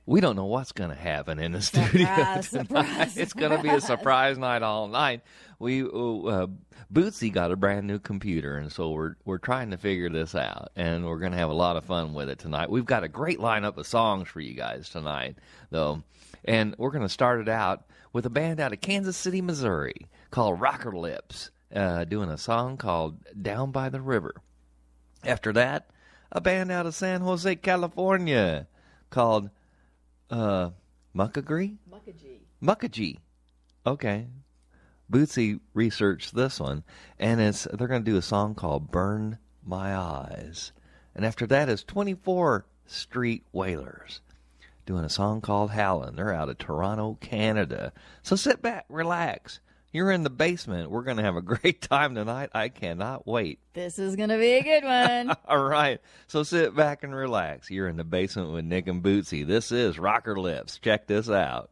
We don't know what's going to happen in the studio tonight. It's going to be a surprise night all night. Bootsy got a brand new computer, and so we're trying to figure this out, and we're going to have a lot of fun with it tonight. We've got a great lineup of songs for you guys tonight, though, and we're going to start it out with a band out of Kansas City, Missouri, called Rocker Lips, doing a song called Down by the River. After that, a band out of San Jose, California, called Mukagee? Mukagee. Okay. Bootsy researched this one, and they're going to do a song called Burn My Eyes. And after that is 24 Street Wailers doing a song called Howlin'. They're out of Toronto, Canada. So sit back, relax. You're in the basement. We're going to have a great time tonight. I cannot wait. This is going to be a good one. All right. So sit back and relax. You're in the basement with Nick and Bootsy. This is Rocker Lips. Check this out.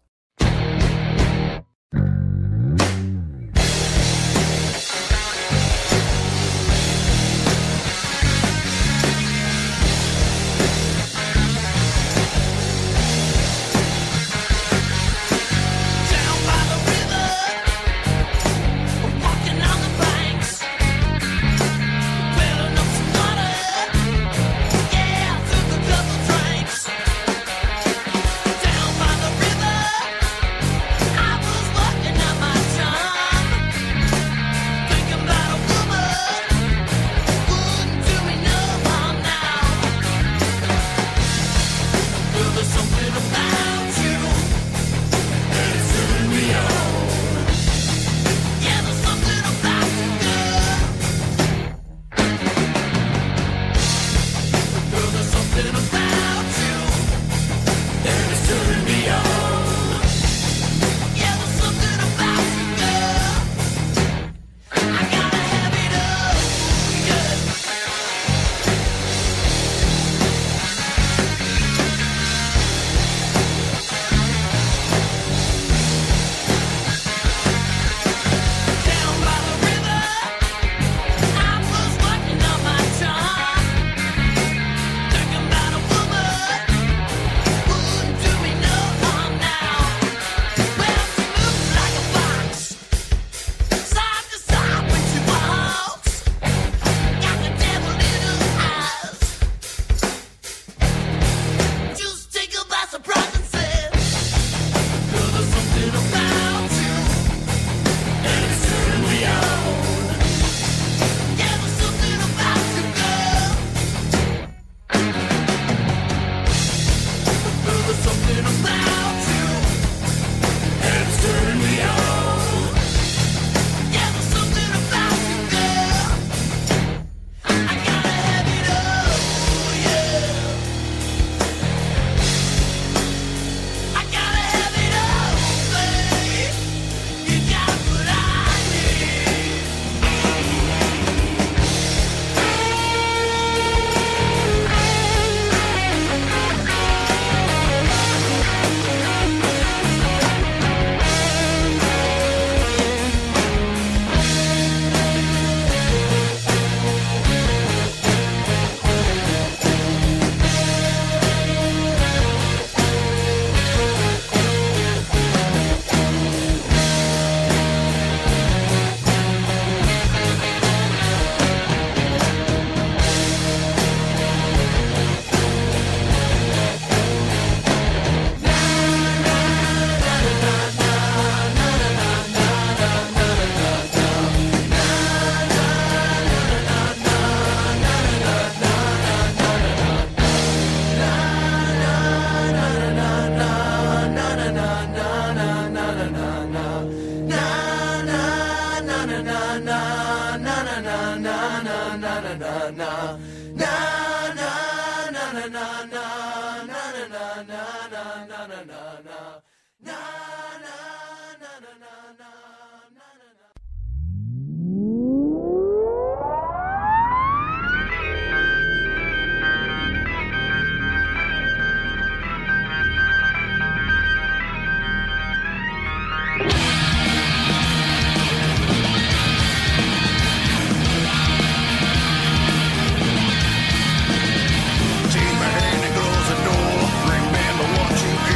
Take my hand and close the door. Bring band to watch you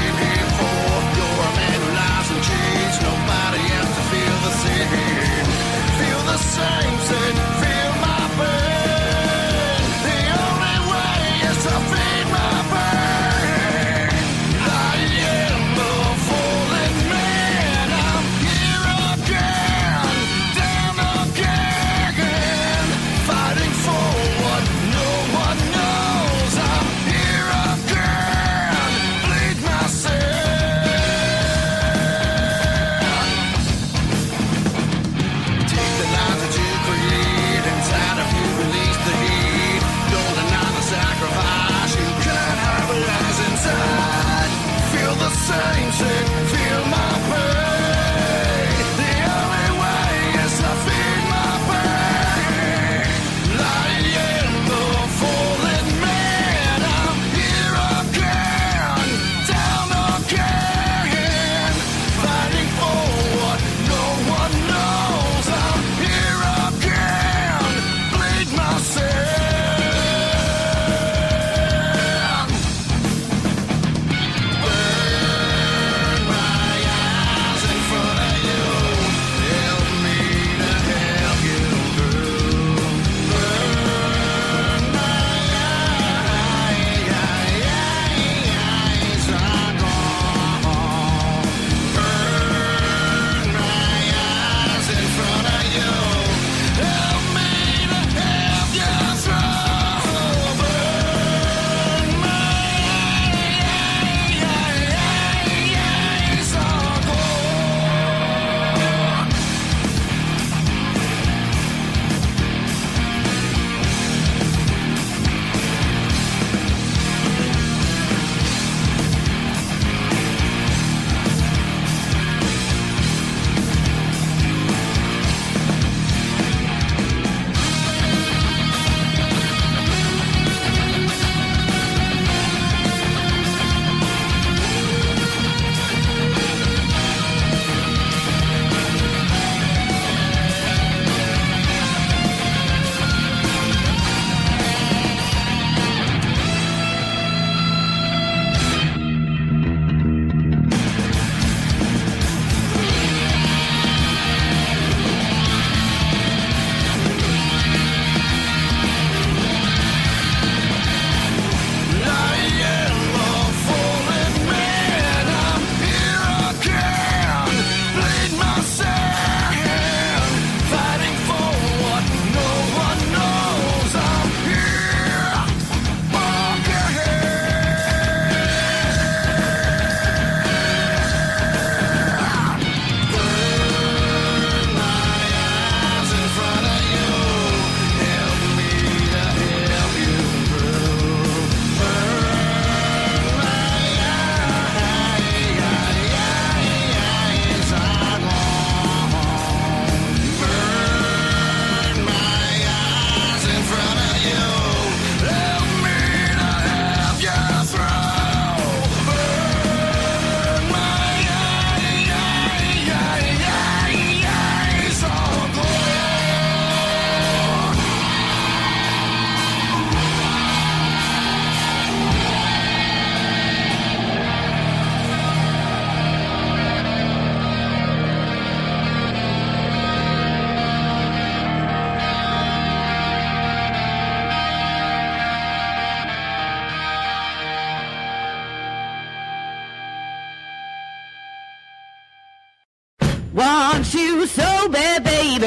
Want you so bad, baby.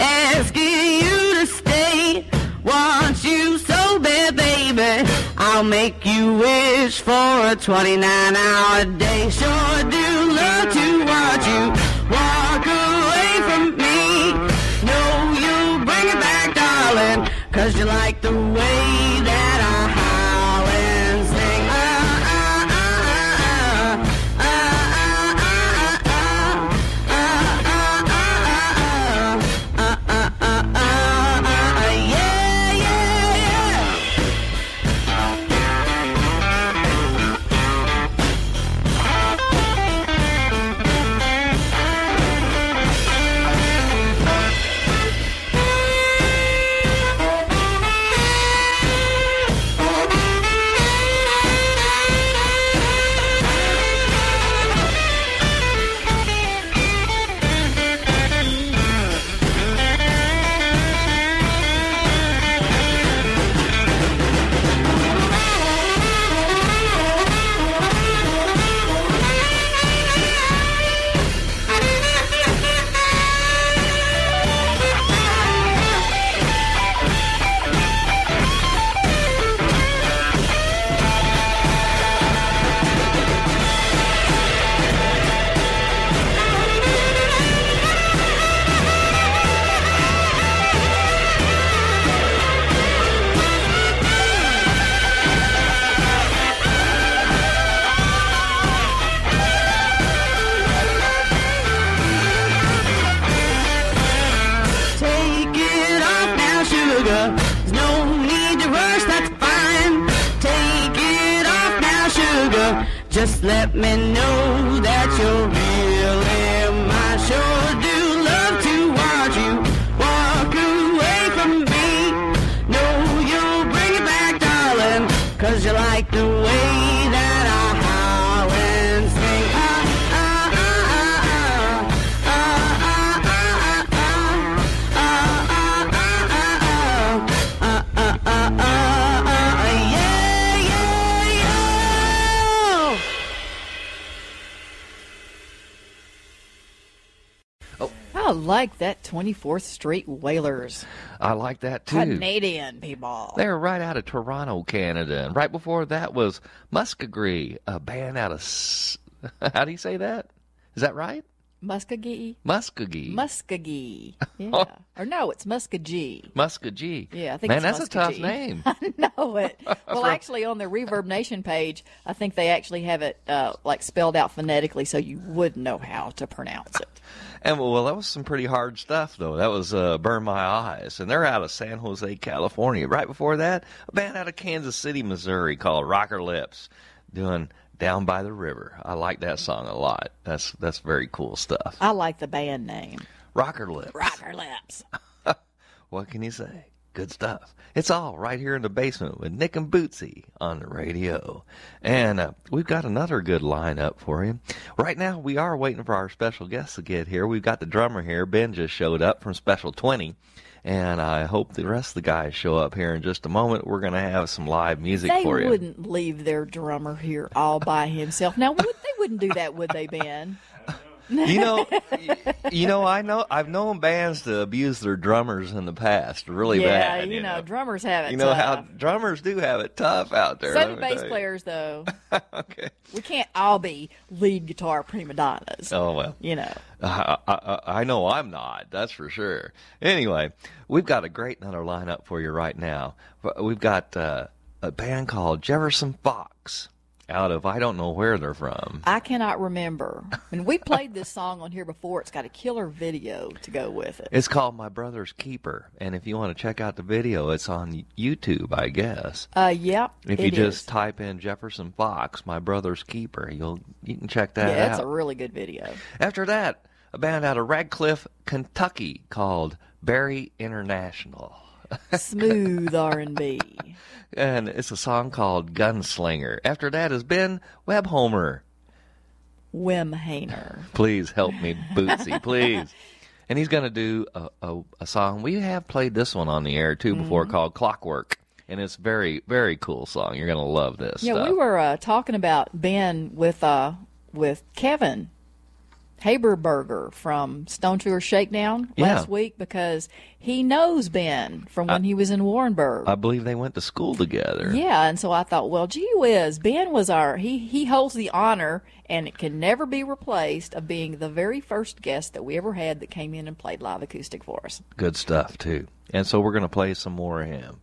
Asking you to stay. Want you so bad, baby. I'll make you wish for a 29-hour day. Sure do love to watch you walk away from me. No, you'll bring it back, darling, 'cause you like the way that I howl and sing. There's no need to rush, that's fine. Take it off now, sugar. Just let me know that you're really mine. Sure do love to watch you walk away from me. No, you'll bring it back, darling, 'cause you like the way that I howl and sing. I like that 24th Street Wailers. I like that too. Canadian people. They're right out of Toronto, Canada. And right before that was Mukagee, a band out of... How do you say that? Is that right? Muskogee? Muskogee. Muskogee. Yeah. Or no, it's Mukagee. Muskogee. Yeah, I think Man, it's that's Muskogee. a tough name. I know it. Well, actually, on the Reverb Nation page, I think they actually have it like spelled out phonetically so you would know how to pronounce it. And well, that was some pretty hard stuff, though. That was Burn My Eyes. And they're out of San Jose, California. Right before that, a band out of Kansas City, Missouri called Rocker Lips doing Down by the River. I like that song a lot. That's very cool stuff. I like the band name. Rocker Lips. Rocker Lips. What can you say? Good stuff. It's all right here in the basement with Nick and Bootsy on the radio. And we've got another good lineup for you. Right now, we are waiting for our special guest to get here. We've got the drummer here. Ben just showed up from Special 20. And I hope the rest of the guys show up here in just a moment. We're going to have some live music for you. They wouldn't leave their drummer here all by himself. Now, they wouldn't do that, would they, Ben? You know, I've known bands to abuse their drummers in the past, really bad. Yeah, you know, drummers have it. You know how drummers do have it tough out there. So do bass players, though. Okay. We can't all be lead guitar prima donnas. Oh well. You know. I know I'm not. That's for sure. Anyway, we've got a great another lineup for you right now. We've got a band called Jefferson Fox. Out of I don't know where they're from. I cannot remember. And we played this song on here before. It's got a killer video to go with it. It's called My Brother's Keeper. And if you want to check out the video, it's on YouTube, I guess. Yep. If you just type in Jefferson Fox, My Brother's Keeper, you can check that out. Yeah, it's a really good video. After that, a band out of Radcliffe, Kentucky called Barry International. Smooth R&B. And it's a song called Gunslinger. After that is Ben Webhomer. Wimhainer. Please help me, Bootsy, please. And he's going to do a song. We have played this one on the air, too, before called Clockwork. And it's a very, very cool song. You're going to love this stuff. We were talking about Ben with Kevin Haberberger from Stone Tour Shakedown last week because he knows Ben from when he was in Warrenburg. I believe they went to school together. Yeah, and so I thought, well, gee whiz, Ben was he holds the honor, and it can never be replaced, of being the very first guest that we ever had that came in and played live acoustic for us. Good stuff, too. And so we're going to play some more of him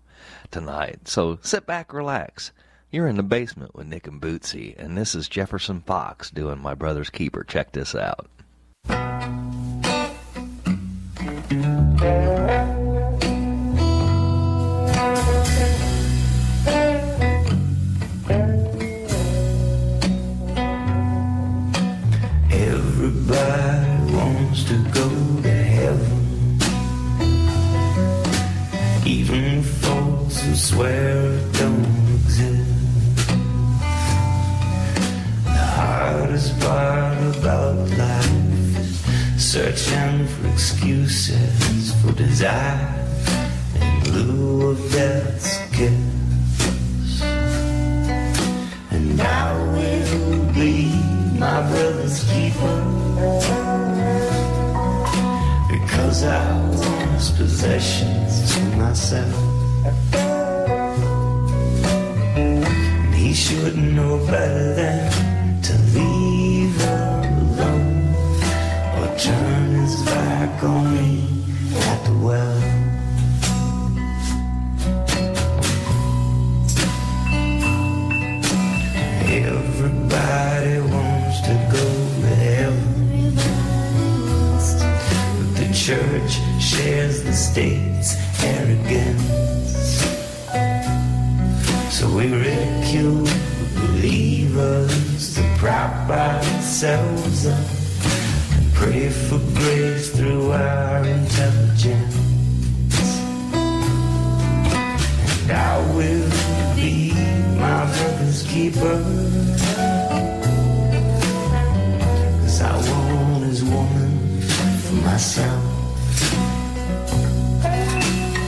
tonight. So sit back, relax. You're in the basement with Nick and Bootsy, and this is Jefferson Fox doing My Brother's Keeper. Check this out. Everybody wants to go to heaven, even folks who swear it don't exist. Hardest part about life is searching for excuses for desire in lieu of death's kiss. And I will be my brother's keeper, because I want his possessions for myself. And he should know better than to leave her alone, or turn his back on me at the well. Everybody wants to go to heaven, but the church shares the state's arrogance. So we ridicule believers to prop ourselves up and pray for grace through our intelligence. And I will be my brother's keeper, 'cause I want his woman for myself.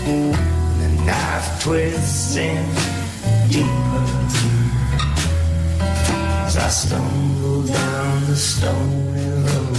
And the knife twisting deeper as I stumble down the stony road.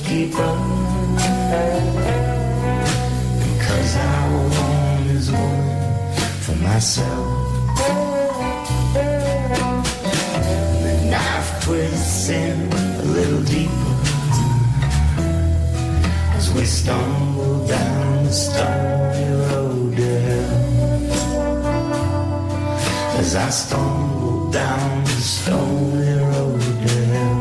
Keeper, because I want his woman for myself. And the knife twists in a little deeper as we stumble down the stony road to hell. As I stumble down the stony road to hell.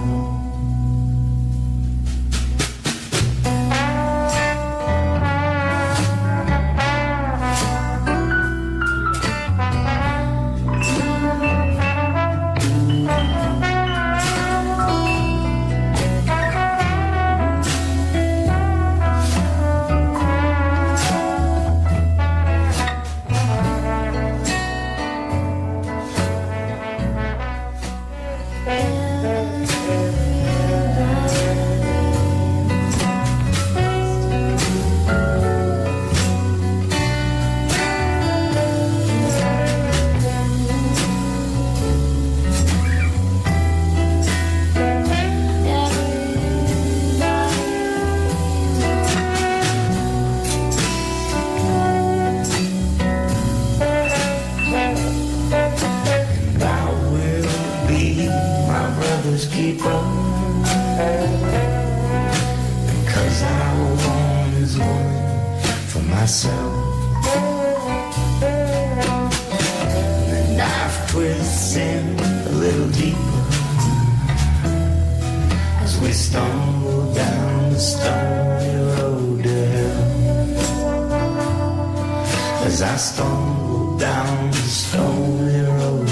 As I stumble down the stony road.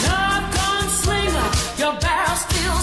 Love gun slinger, your barrel still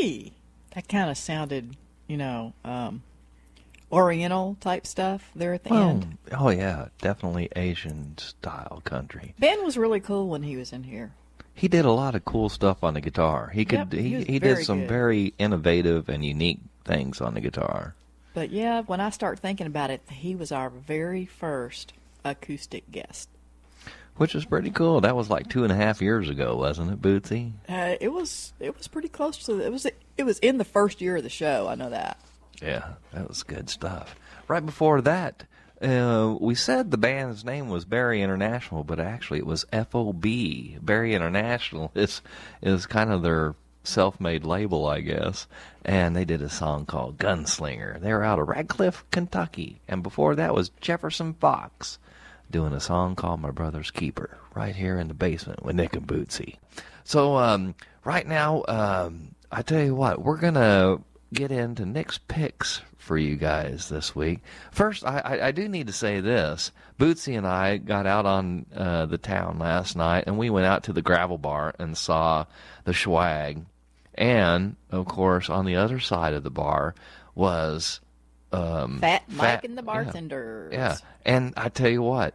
me, that kind of sounded, Oriental type stuff there at the end. Oh, yeah, definitely Asian-style country. Ben was really cool when he was in here. He did a lot of cool stuff on the guitar. He did some very innovative and unique things on the guitar. But yeah, when I start thinking about it, he was our very first acoustic guest. Which is pretty cool. That was like 2.5 years ago, wasn't it, Bootsy? It was pretty close to it was in the first year of the show. I know that. Yeah, that was good stuff. Right before that, we said the band's name was Barry International, but actually it was FOB. Barry International is kind of their self-made label, I guess. And they did a song called Gunslinger. They were out of Radcliffe, Kentucky. And before that was Jefferson Fox doing a song called My Brother's Keeper, right here in the basement with Nick and Bootsy. So right now, I tell you what, we're going to get into Nick's picks for you guys this week. First, I do need to say this. Bootsy and I got out on the town last night, and we went out to the gravel bar and saw the Schwag. And, of course, on the other side of the bar was Fat Mike and the Bartenders. Yeah. And I tell you what,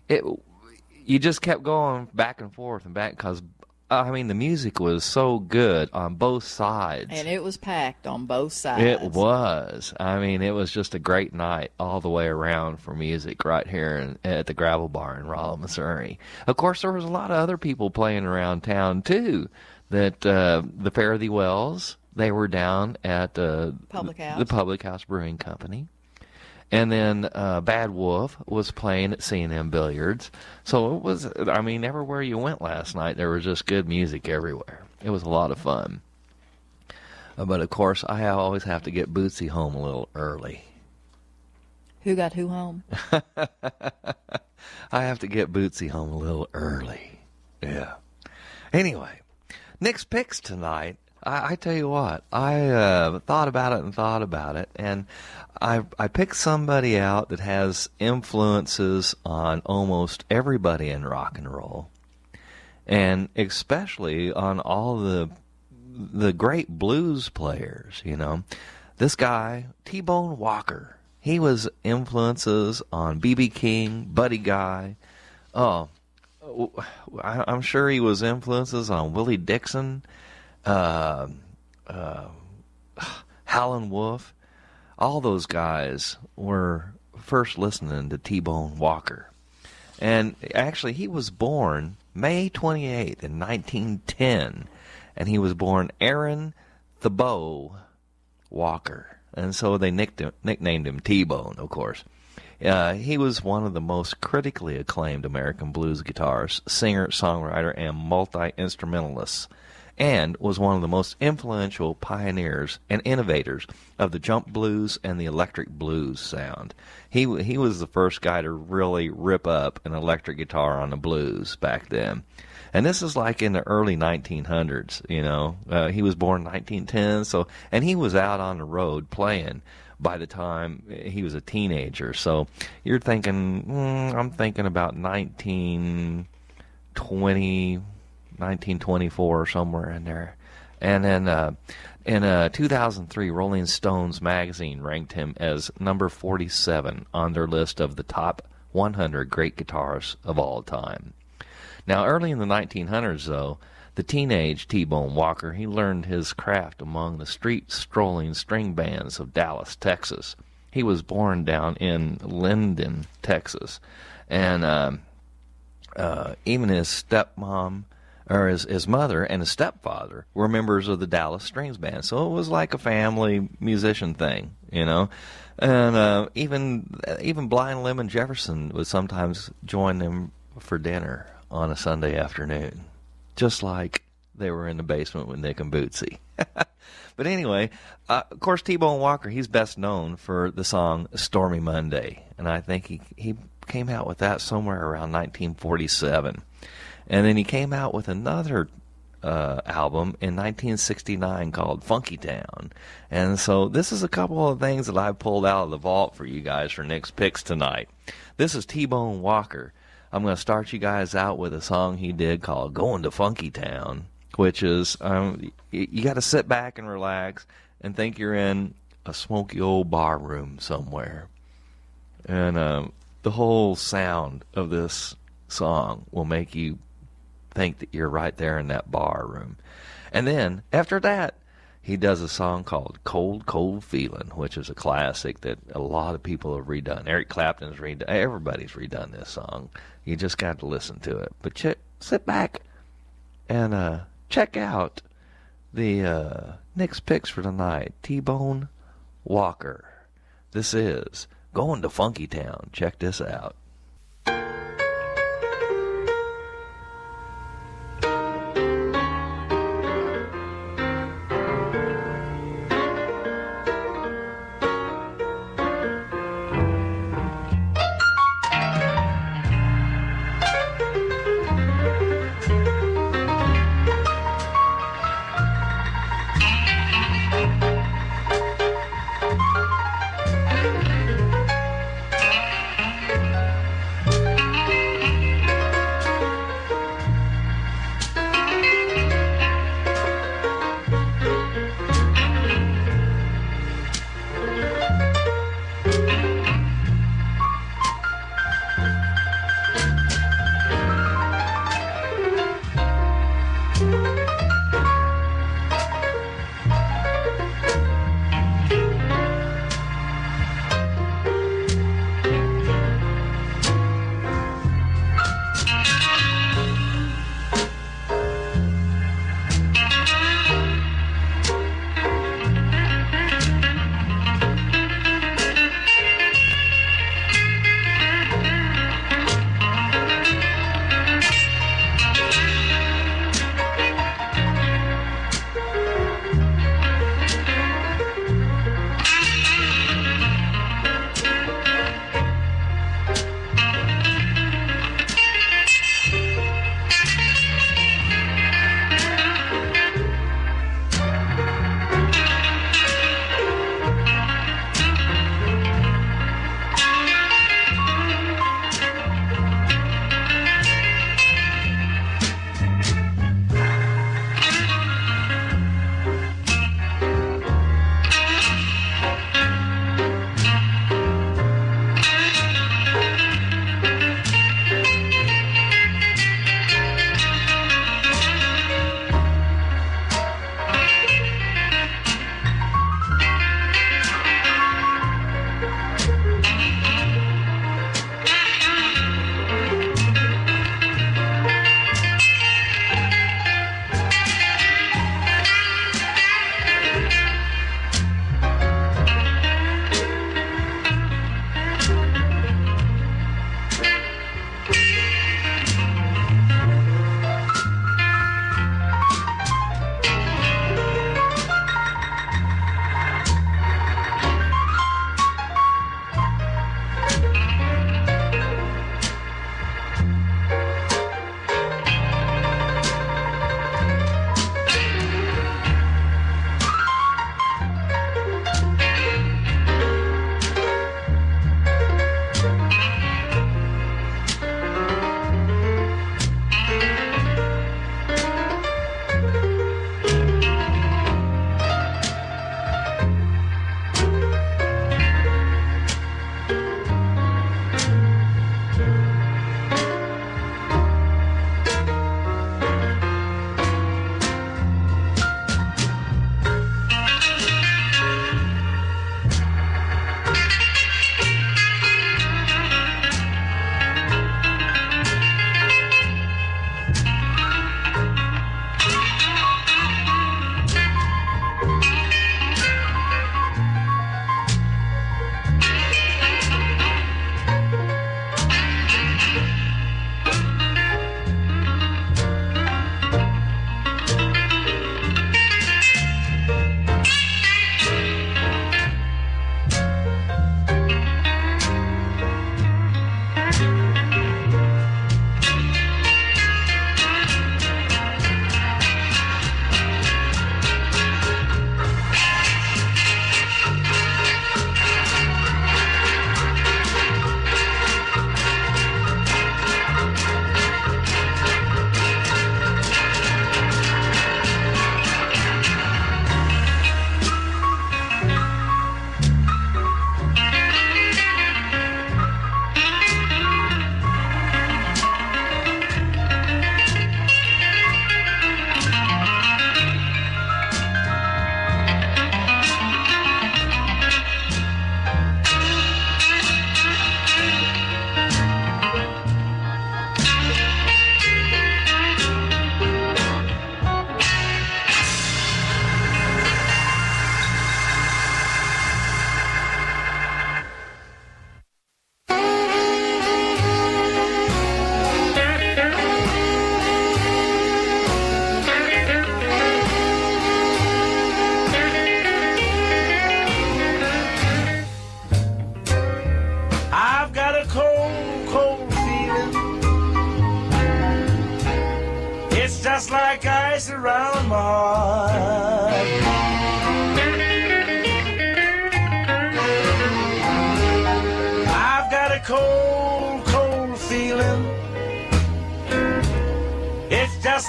you just kept going back and forth and back because, I mean, the music was so good on both sides. And it was packed on both sides. It was. I mean, it was just a great night all the way around for music right here at the Gravel Bar in Rolla, Missouri. Of course, there was a lot of other people playing around town, too. That the Fare Thee Wells, they were down at the Public House Brewing Company. And then Bad Wolf was playing at C&M Billiards. So it was, I mean, everywhere you went last night, there was just good music everywhere. It was a lot of fun. But, of course, I always have to get Bootsy home a little early. Who got who home? I have to get Bootsy home a little early. Yeah. Anyway, Nick's picks tonight. I tell you what, I thought about it, and I picked somebody out that has influences on almost everybody in rock and roll, and especially on all the great blues players, This guy, T-Bone Walker, he was influences on B.B. King, Buddy Guy. Oh, I'm sure he was influences on Willie Dixon, Howlin' Wolf. All those guys were first listening to T-Bone Walker. And actually, he was born May 28th in 1910, and he was born Aaron Thibault Walker. And so they nicknamed him T-Bone, of course. He was one of the most critically acclaimed American blues guitarists, singer, songwriter, and multi-instrumentalist, and was one of the most influential pioneers and innovators of the jump blues and the electric blues sound. He was the first guy to really rip up an electric guitar on the blues back then. And this is like in the early 1900s, He was born in 1910, and he was out on the road playing by the time he was a teenager. So you're thinking, I'm thinking about 1920, 1924 or somewhere in there. And then in 2003, Rolling Stones magazine ranked him as number 47 on their list of the top 100 great guitarists of all time. Now, early in the 1900s, though, the teenage T-Bone Walker, he learned his craft among the street-strolling string bands of Dallas, Texas. He was born down in Linden, Texas. And even his stepmom, or his mother and his stepfather were members of the Dallas Strings Band. So it was like a family musician thing, And even Blind Lemon Jefferson would sometimes join them for dinner on a Sunday afternoon, just like they were in the basement with Nick and Bootsy. But anyway, of course, T-Bone Walker, he's best known for the song Stormy Monday, and I think he came out with that somewhere around 1947. And then he came out with another album in 1969 called Funky Town. And so this is a couple of things that I pulled out of the vault for you guys for Nick's picks tonight. This is T-Bone Walker. I'm going to start you guys out with a song he did called Going to Funky Town. which is you got to sit back and relax and think you're in a smoky old bar room somewhere. And the whole sound of this song will make you think that you're right there in that bar room. And then, after that, he does a song called Cold, Cold Feeling, which is a classic that a lot of people have redone. Eric Clapton's redone. Everybody's redone this song. You just got to listen to it. But sit back and check out the Nick's picks for tonight. T-Bone Walker. This is Going to Funky Town. Check this out.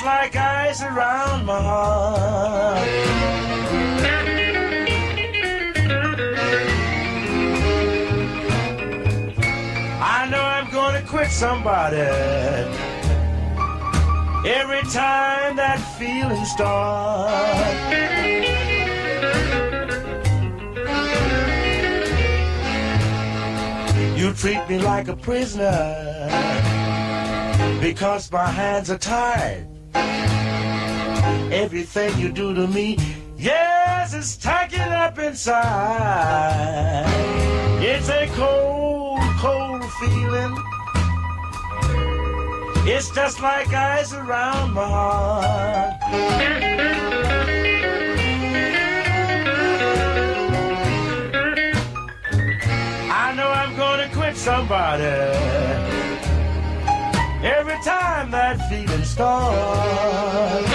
just like ice around my heart. I know I'm gonna quit somebody every time that feeling starts. You treat me like a prisoner because my hands are tied. Everything you do to me, yes, it's tightening up inside. It's a cold, cold feeling. It's just like ice around my heart. I know I'm gonna quit somebody every time that feeling starts.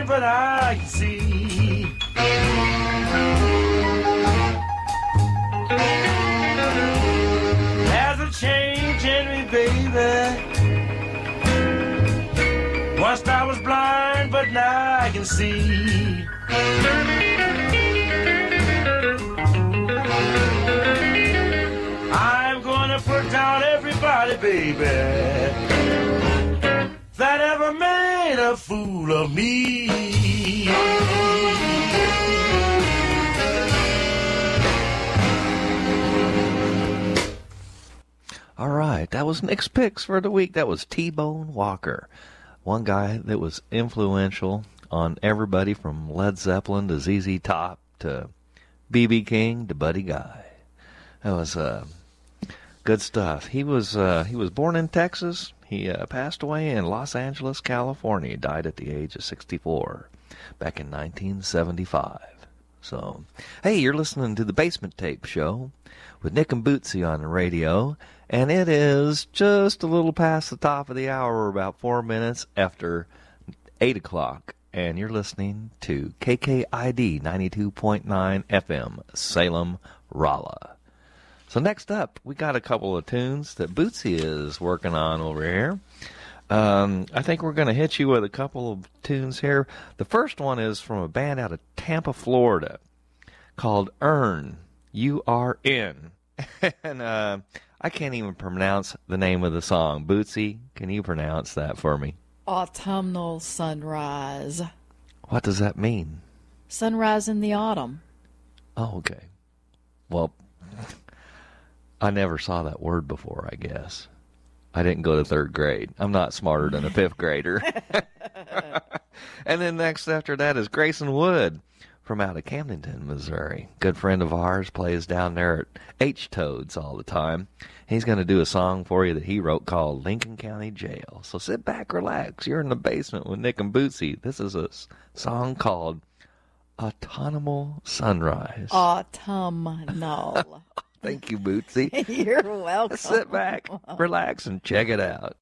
But I can see there's a change in me, baby. Once I was blind, but now I can see. I'm gonna put down everybody, baby, that ever made a fool of me. All right, that was Nick's picks for the week. That was T-Bone Walker, one guy that was influential on everybody from Led Zeppelin to ZZ Top to B.B. King to Buddy Guy. That was good stuff. He was born in Texas. He passed away in Los Angeles, California. He died at the age of 64 back in 1975. So, hey, you're listening to the Basement Tape Show with Nick and Bootsy on the radio, and it is just a little past the top of the hour, about 4 minutes after 8 o'clock, and you're listening to KKID 92.9 FM, Salem, Rolla. So next up, we got a couple of tunes that Bootsy is working on over here. I think we're going to hit you with a couple of tunes here. The first one is from a band out of Tampa, Florida, called URN, U-R-N. And I can't even pronounce the name of the song. Bootsy, can you pronounce that for me? Autumnal Sunrise. What does that mean? Sunrise in the autumn. Oh, okay. Well, I never saw that word before, I guess. I didn't go to third grade. I'm not smarter than a fifth grader. And then next after that is Grayson Wood from out of Camdenton, Missouri. Good friend of ours, plays down there at H-Toads all the time. He's going to do a song for you that he wrote called Lincoln County Jail. So sit back, relax. You're in the basement with Nick and Bootsy. This is a song called Autumnal Sunrise. Autumnal. Thank you, Bootsy. You're welcome. Sit back, relax, and check it out.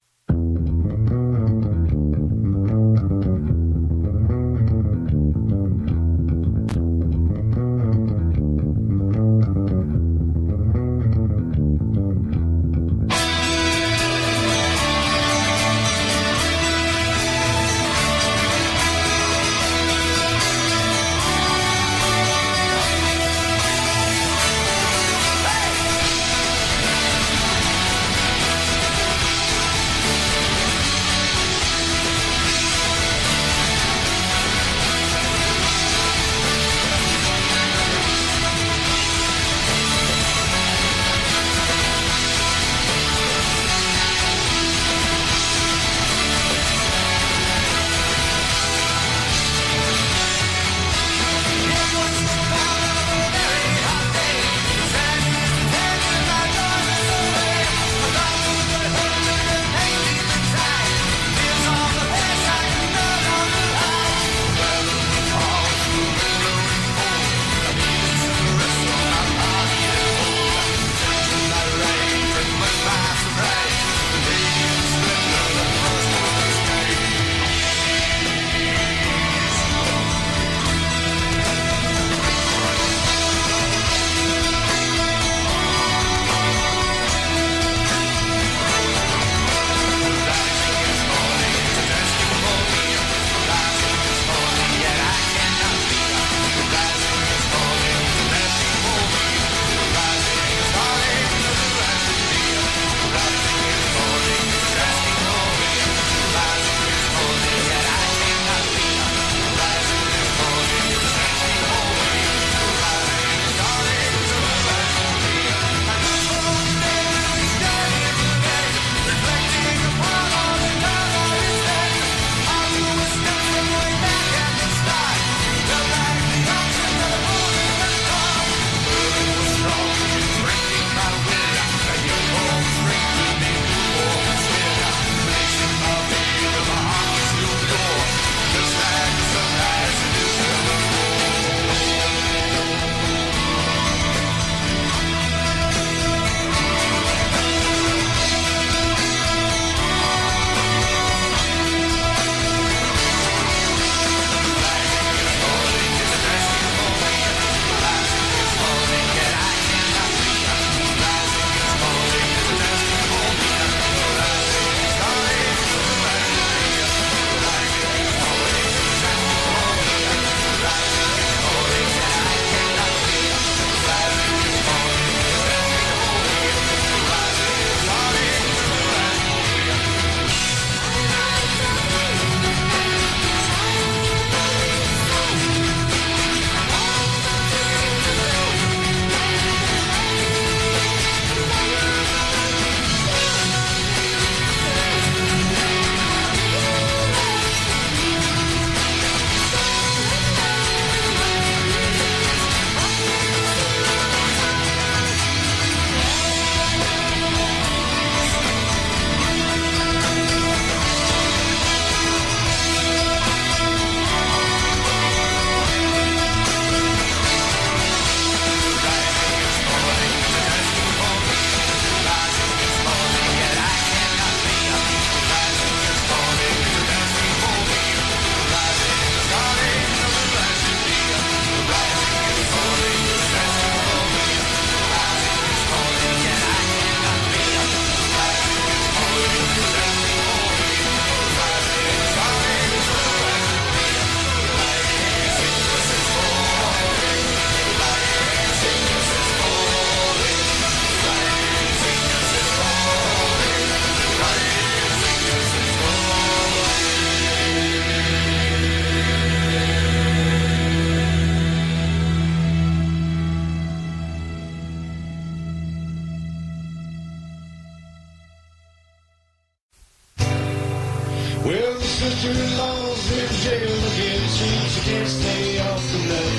Well, the sister-in-law's in jail again. She can't stay off the nut.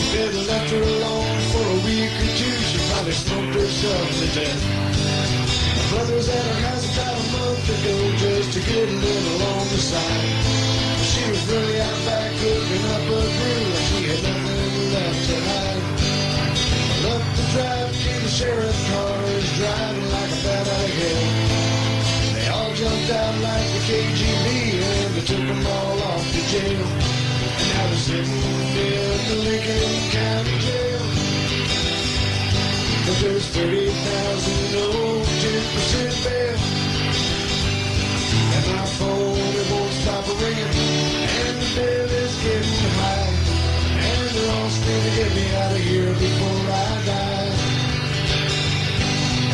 They left her alone for a week or two. She finally smoked herself to death. My brother's at her house about a month ago just to get a little on the side. She was really out back hooking up a brew and she had nothing left to hide. Up the drive came the sheriff's cars driving like a bat out of hell. They all jumped out like the KGB and they took them all off to jail. And now they're sitting in the Lincoln County Jail. But there's 30,000 owed 10% bail. And my phone, it won't stop ringing. And the bill is getting high. And they're all screaming, get me out of here before I die.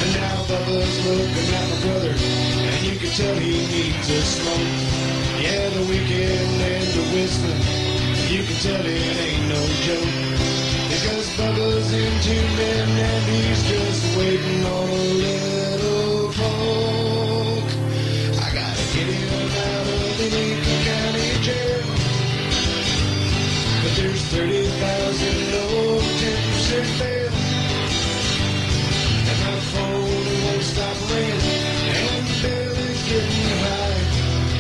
And now Bubba's looking at my brother, and you can tell he needs a smoke. Yeah, the weekend and the whistling, you can tell it ain't no joke. Because Bubba's in tune and he's just waiting on a little poke. I gotta get him out of the Lincoln County Jail. But there's 30,000 owed 10% bail. And my phone won't stop ringing. And the bill is getting high.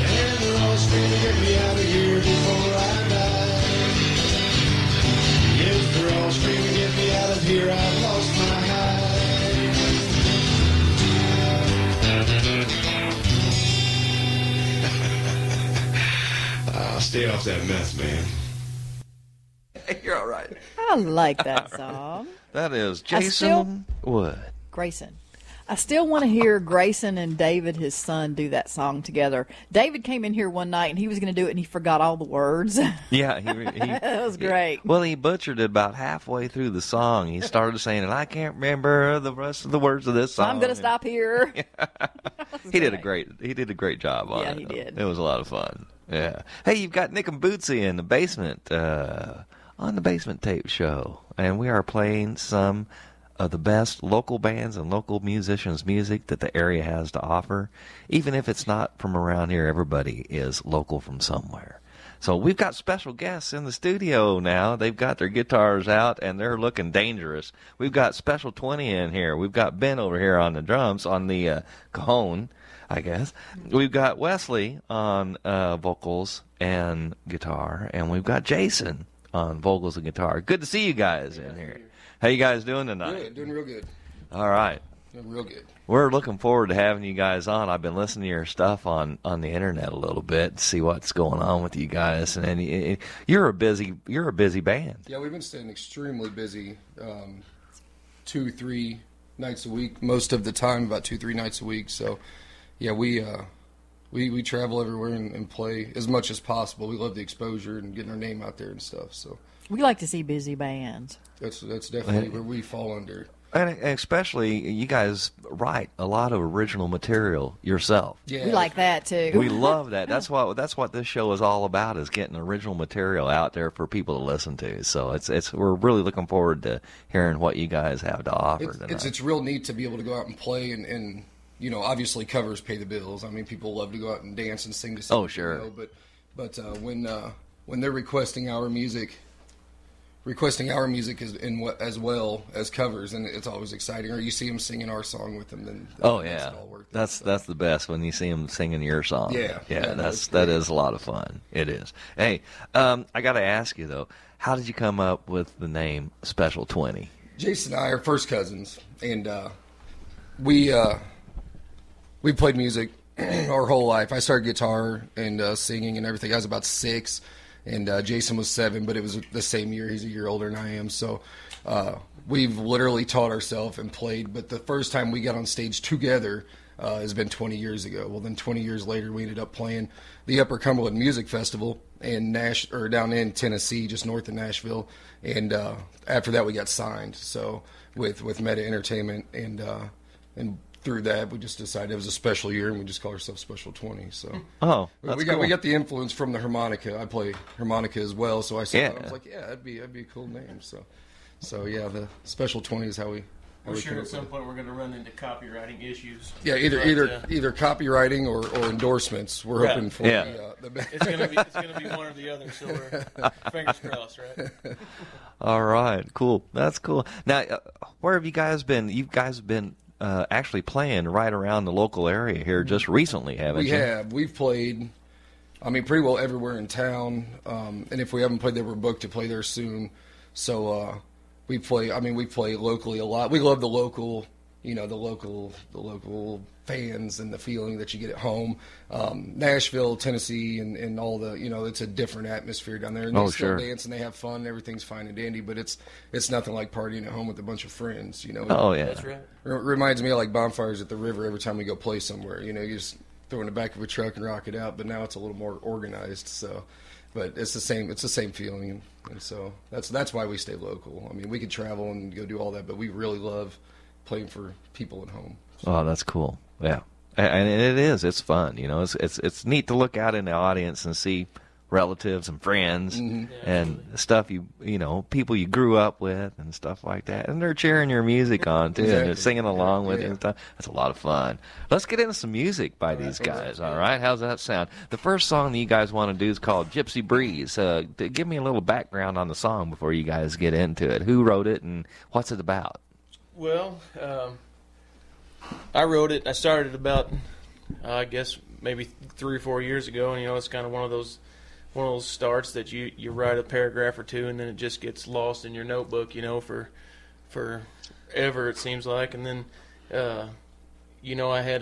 And they're all screaming, get me out of here before I die. Yes, they're all screaming, get me out of here, I've lost my hide. Stay off that mess, man. You're all right. I like that song. That is Jason Wood. Grayson. I still want to hear Grayson and David, his son, do that song together. David came in here one night and he was going to do it and he forgot all the words. Yeah, That was great. Well, he butchered it about halfway through the song. He started saying, and I can't remember the rest of the words of this song. I'm going to stop here. He did a great job on it. Yeah, he did. It was a lot of fun. Yeah. Hey, you've got Nick and Bootsy in the basement, on the Basement Tape Show, and we are playing some of the best local bands and local musicians' music that the area has to offer. Even if it's not from around here, everybody is local from somewhere. So we've got special guests in the studio now. They've got their guitars out, and they're looking dangerous. We've got Special 20 in here. We've got Ben over here on the drums, on the cajon, I guess. We've got Wesley on vocals and guitar, and we've got Jason on vocals and guitar. Good to see you guys in here. How you guys doing tonight? Good, doing real good. All right. Doing real good. We're looking forward to having you guys on. I've been listening to your stuff on the internet a little bit to see what's going on with you guys. And you're a busy band. Yeah, we've been staying extremely busy, 2-3 nights a week. Most of the time, about 2-3 nights a week. So, yeah, we travel everywhere and play as much as possible. We love the exposure and getting our name out there and stuff. So We like to see busy bands. that's definitely where we fall under. And especially, you guys write a lot of original material yourself. Yeah, We like that, too. We love that. That's what this show is all about, is getting original material out there for people to listen to. So we're really looking forward to hearing what you guys have to offer tonight. It's real neat to be able to go out and play and you know, obviously covers pay the bills. I mean, people love to go out and dance and sing to songs. Oh, sure. You know, but when they're requesting our music as well as covers, and it's always exciting. Or you see them singing our song with them, then Oh makes yeah, it all worth it. that's the best when you see them singing your song. Yeah. That is a lot of fun. It is. Hey, I got to ask you though, how did you come up with the name Special 20? Jason and I are first cousins, and we played music our whole life. I started guitar and singing and everything. I was about 6, and Jason was 7, but it was the same year. He's a year older than I am, so we've literally taught ourselves and played. But the first time we got on stage together has been 20 years ago. Well, then 20 years later, we ended up playing the Upper Cumberland Music Festival in down in Tennessee, just north of Nashville. And after that, we got signed. So with Meta Entertainment, and through that, we just decided it was a special year, and we just call ourselves Special 20. So That's we cool. got the influence from the harmonica. I play harmonica as well, so I was like, yeah, that'd be a cool name. So yeah, the Special 20 is how we We're sure at some point we're going to run into copywriting issues. Yeah, either copywriting or endorsements. We're hoping for the best. It's going to be one or the other. So we're fingers crossed, right? All right, cool. That's cool. Now, where have you guys been? You guys have been actually playing right around the local area here just recently, haven't you? We have. We've played, pretty well everywhere in town. And if we haven't played there, we're booked to play there soon. So we play locally a lot. We love the local, the local fans and the feeling that you get at home. Nashville, Tennessee, and all the, it's a different atmosphere down there. And they still dance and they have fun. Everything's fine and dandy, but it's nothing like partying at home with a bunch of friends. Oh yeah, that's right. It reminds me of like bonfires at the river every time we go play somewhere. You just throw in the back of a truck and rock it out. But now it's a little more organized. So, but it's the same. It's the same feeling, and so that's why we stay local. We could travel and go do all that, but we really love playing for people at home. So. Oh, that's cool. Yeah, and it is. It's fun. It's neat to look out in the audience and see relatives and friends and stuff people you grew up with and stuff like that, and they're cheering your music on too, and they're singing along with you and stuff. That's a lot of fun. Let's get into some music by these guys. All right, how's that sound? The first song that you guys want to do is called Gypsy Breeze. Give me a little background on the song before you guys get into it. Who wrote it and what's it about? Well, I wrote it. I started about, I guess, maybe 3 or 4 years ago, and it's kind of one of those starts that you write a paragraph or two, and then it just gets lost in your notebook, for forever it seems like. And then, I had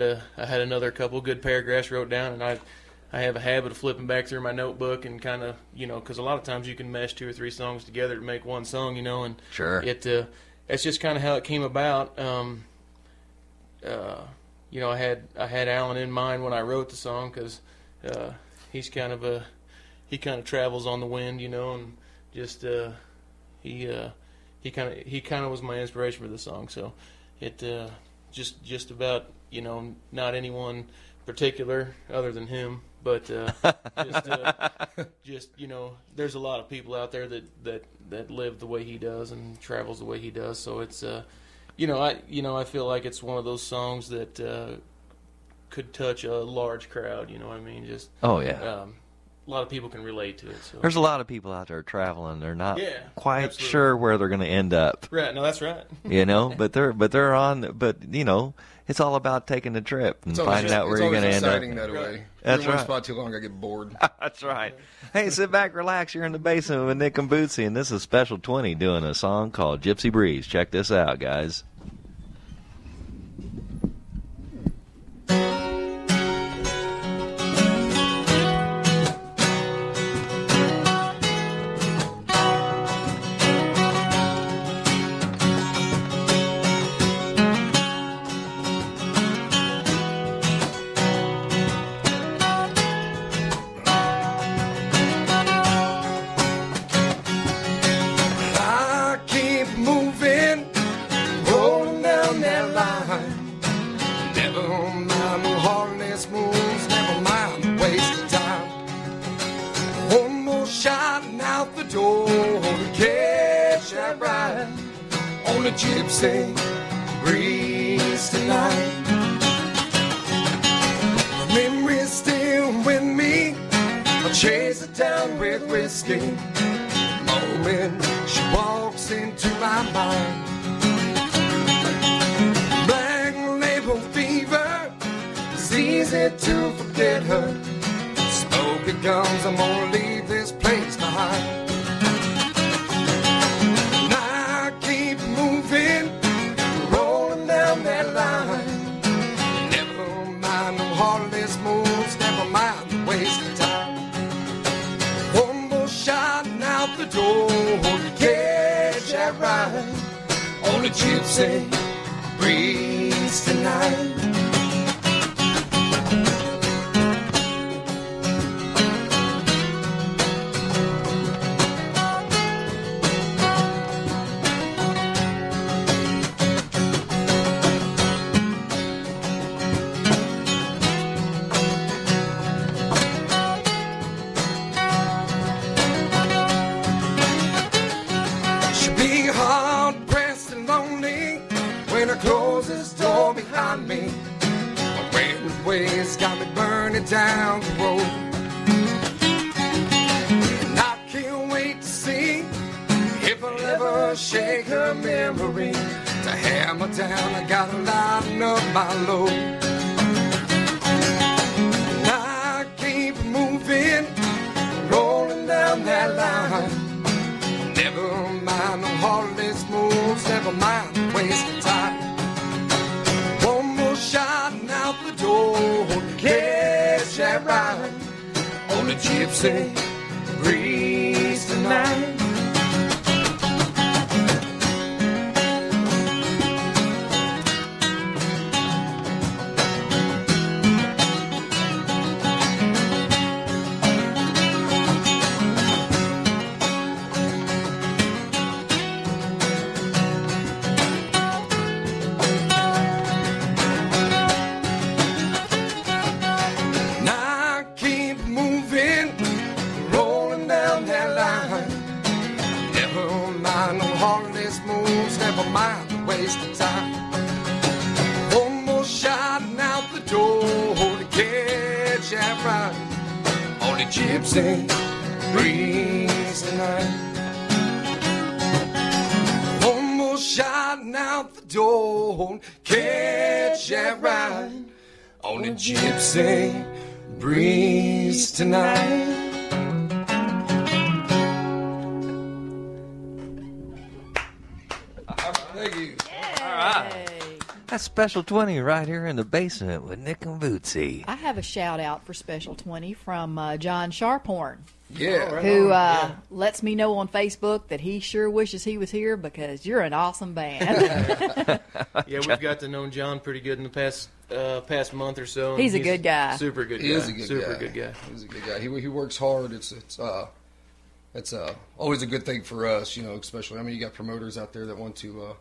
another couple good paragraphs wrote down, and I have a habit of flipping back through my notebook and kind of, because a lot of times you can mesh 2 or 3 songs together to make one song, and sure, it's just kind of how it came about. I had Alan in mind when I wrote the song because he's kind of travels on the wind, and just he kind of was my inspiration for the song. So it just about not anyone particular other than him, but just there's a lot of people out there that live the way he does and travels the way he does. So it's I feel like it's one of those songs that could touch a large crowd. You know what I mean? Just a lot of people can relate to it. So. There's a lot of people out there traveling. They're not quite absolutely sure where they're going to end up. Right? No, that's right. But they're on. But it's all about taking the trip and finding out where you're going to end up. It's always exciting that way. That's You're in right. one spot too long, I get bored. That's right. Hey, sit back, relax. You're in the basement with Nick and Bootsy, and this is Special 20 doing a song called Gypsy Breeze. Check this out, guys. Gypsy breeze tonight. Memory's still with me. I'll chase it down with whiskey. Moment she walks into my mind. Black label fever. It's easy to forget her. Smoke it gums, I'm gonna leave this place behind. Rolling down that line. Never mind no heartless moves, never mind the waste of time. One more shot and out the door to catch that ride on a gypsy breeze tonight. behind me. My wayward ways got me burning down the road. And I can't wait to see if I'll ever shake her memory. To hammer down, I gotta lighten up my load. And I keep moving, rolling down that line. Never mind the heartless moves, never mind the wasted time. One more shot and out the door, catch that ride on the gypsy breeze tonight. Never mind the waste of time. One more shot and out the door to catch that ride on the gypsy breeze tonight. One more shot and out the door to catch that ride on the gypsy breeze tonight. Thank you. All right. That's Special 20 right here in the basement with Nick and Bootsy. I have a shout out for Special 20 from John Sharphorn, Yeah. who lets me know on Facebook that he sure wishes he was here because you're an awesome band. Yeah, we've got to know John pretty good in the past month or so. He's a good guy. Super good guy. He is a good Super guy. good guy. He's a good guy. He works hard. It's always a good thing for us, especially. I mean, you got promoters out there that want to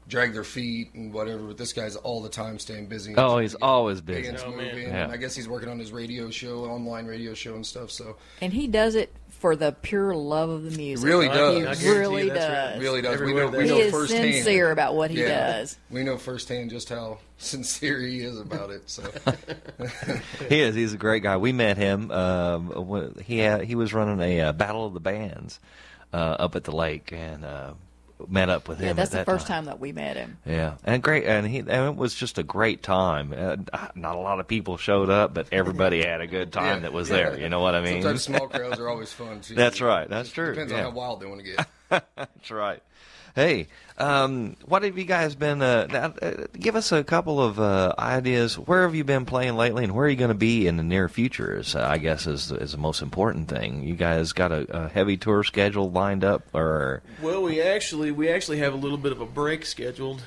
drag their feet and whatever, but this guy's all the time staying busy. Oh, he's always busy. Bands moving, Yeah. and I guess he's working on his radio show, online radio show and stuff. So And he does it for the pure love of the music. He really does. He I guarantee really you that's does. right. really does. Every We word know that- He is firsthand. sincere about what he does. We know firsthand just how sincere he is about it. So He is. He's a great guy. We met him. He was running a Battle of the Bands up at the lake, and met up with him. Yeah, that's at the that first time that we met him. Yeah, and it was just a great time. Not a lot of people showed up, but everybody had a good time Yeah. that was there. You know what I mean? sometimes small crowds are always fun too. That's right. That's true. Depends Yeah. on how wild they want to get. That's right. Hey, what have you guys been? Give us a couple of ideas. Where have you been playing lately, and where are you going to be in the near future? I guess is the most important thing. You guys got a heavy tour schedule lined up, or? Well, we actually have a little bit of a break scheduled.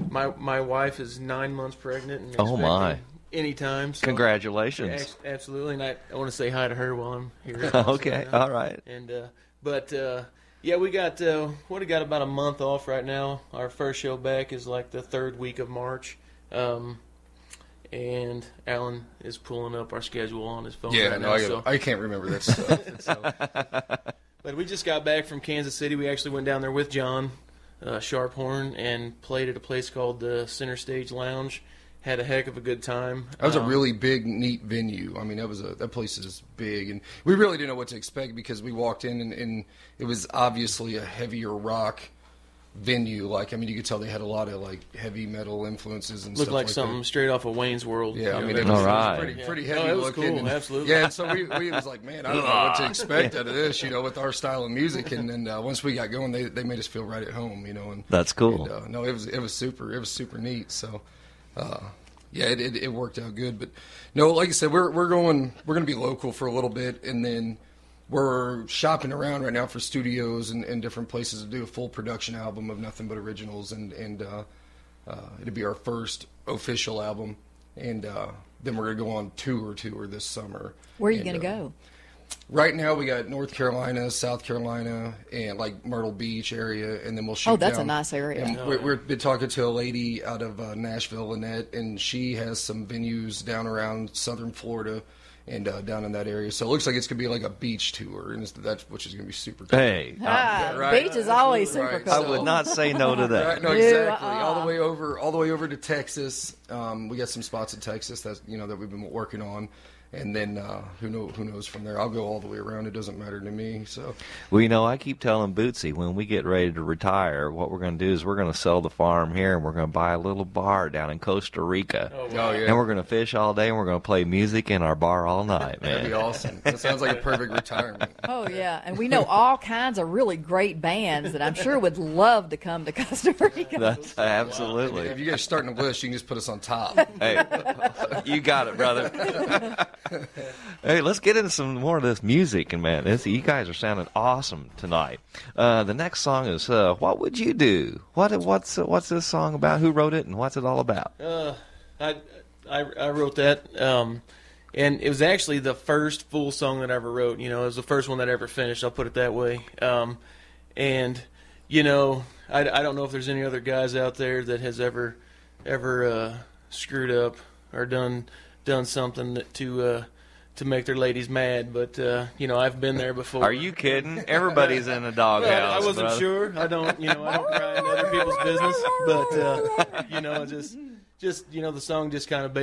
My wife is 9 months pregnant. And Oh, my. expecting anytime. So Congratulations. Absolutely, and I want to say hi to her while I'm here. Okay, all right. And yeah, we got about a month off right now. Our first show back is like the third week of March, and Alan is pulling up our schedule on his phone. Yeah, right no, now, I can't remember that stuff. But we just got back from Kansas City. We actually went down there with John Sharphorn and played at a place called the Center Stage Lounge. Had a heck of a good time. That was a really big, neat venue. I mean, that place is big, and we really didn't know what to expect because we walked in and it was obviously a heavier rock venue. Like, I mean, you could tell they had a lot of like heavy metal influences and Looked stuff like like something that. straight off of Wayne's World. Yeah, I mean, it that was, All right. pretty Yeah. heavy No, it was looking. cool, and, absolutely. Yeah, and so we was like, man, I don't know what to expect out of this, with our style of music. And then once we got going, they made us feel right at home, And That's cool. And, no, it was super neat. So. Yeah, it worked out good, but no, like I said, we're going to be local for a little bit, and then we're shopping around right now for studios and different places to do a full production album of nothing but originals, and it'll be our first official album, and then we're going to go on tour this summer. Where are you going to go? Right now, we got North Carolina, South Carolina, and like Myrtle Beach area, and then we'll shoot. Oh, that's down. a nice area. And we've been talking to a lady out of Nashville, Lynette, and she has some venues down around Southern Florida, and down in that area. So it looks like it's going to be like a beach tour, and which is going to be super cool. Hey, right. Beach is always super Right. cool. I would not say no to that. Right, no, exactly. All the way over to Texas. We got some spots in Texas that we've been working on, and then who knows from there. I'll go all the way around. It doesn't matter to me. So, Well, I keep telling Bootsy when we get ready to retire, what we're going to do is we're going to sell the farm here, and we're going to buy a little bar down in Costa Rica. Oh, yeah. And we're going to fish all day, and we're going to play music in our bar all night, man. That'd be awesome. That sounds like a perfect retirement. Oh, yeah. And we know all kinds of really great bands that I'm sure would love to come to Costa Rica. That's absolutely. If you guys start in a list, you can just put us on top. Hey, you got it, brother. Hey, let's get into some more of this music, and man, you guys are sounding awesome tonight. The next song is "What Would You Do?" What's this song about? Who wrote it, and what's it all about? I wrote that, and it was actually the first full song that I ever wrote. It was the first one that I ever finished. I'll put it that way. And I don't know if there's any other guys out there that has ever screwed up or done something to make their ladies mad, but I've been there before. Are you kidding? Everybody's in a doghouse. Well, I wasn't brother. sure. I don't pry into other people's business, but just the song just kind of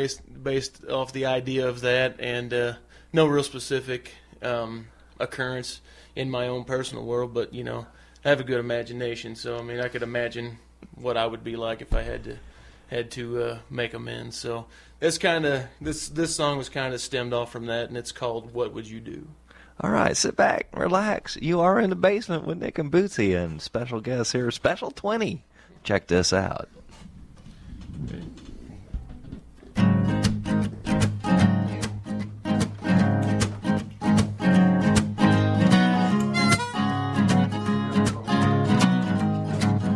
based off the idea of that, and no real specific occurrence in my own personal world, but I have a good imagination, so I could imagine what I would be like if I had to make amends. So it's kind of this song was kind of stemmed off from that, and it's called "What Would You Do?" All right, sit back, relax. You are in the basement with Nick and Bootsy, and special guest here, Special 20. Check this out.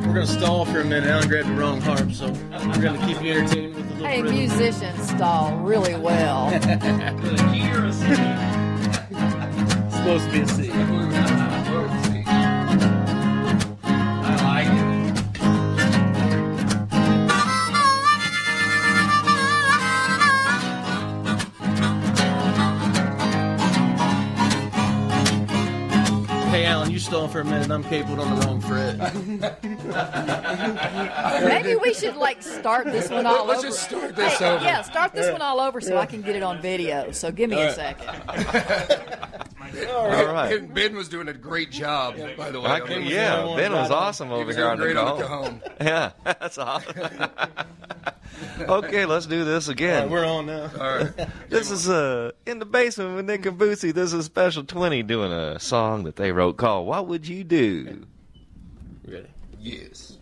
We're going to stall for a minute. Alan grabbed the wrong harp, so we're going to keep you entertained with a little Hey, rhythm. musicians stall really well. It's supposed to be a C. Hey, Alan, you stall for a minute. I'm capable on the wrong fret. Maybe we should start this one all Let's over. just start this over. Yeah, start this one all over so I can get it on video. So give me a second. All right. Ben was doing a great job, by the way. Ben was awesome over here on the great on the cajon. cajon. Yeah, that's awesome. Okay, let's do this again. We're on now. All right. This is In the Basement with Nick and Bootsy. This is Special 20 doing a song that they wrote called "What Would You Do?" Ready? Yes.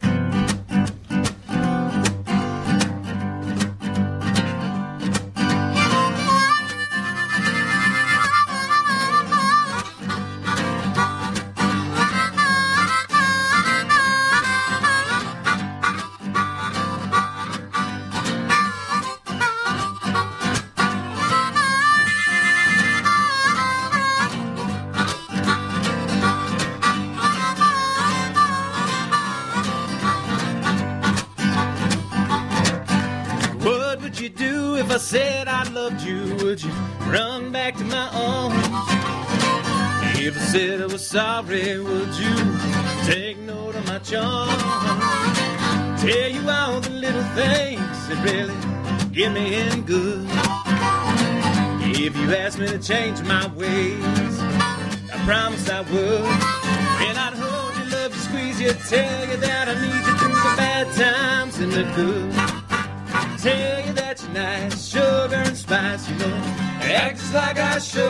What would you do if I said I loved you? Would you run back to my arms? If I said I was sorry, would you take note of my charm? Tell you all the little things that really get me in good. If you asked me to change my ways, I promised I would. And I'd hold you, love you, squeeze you, tell you that I need you through the bad times and the good. Tell you that you're nice, sugar and spice, act just like I should.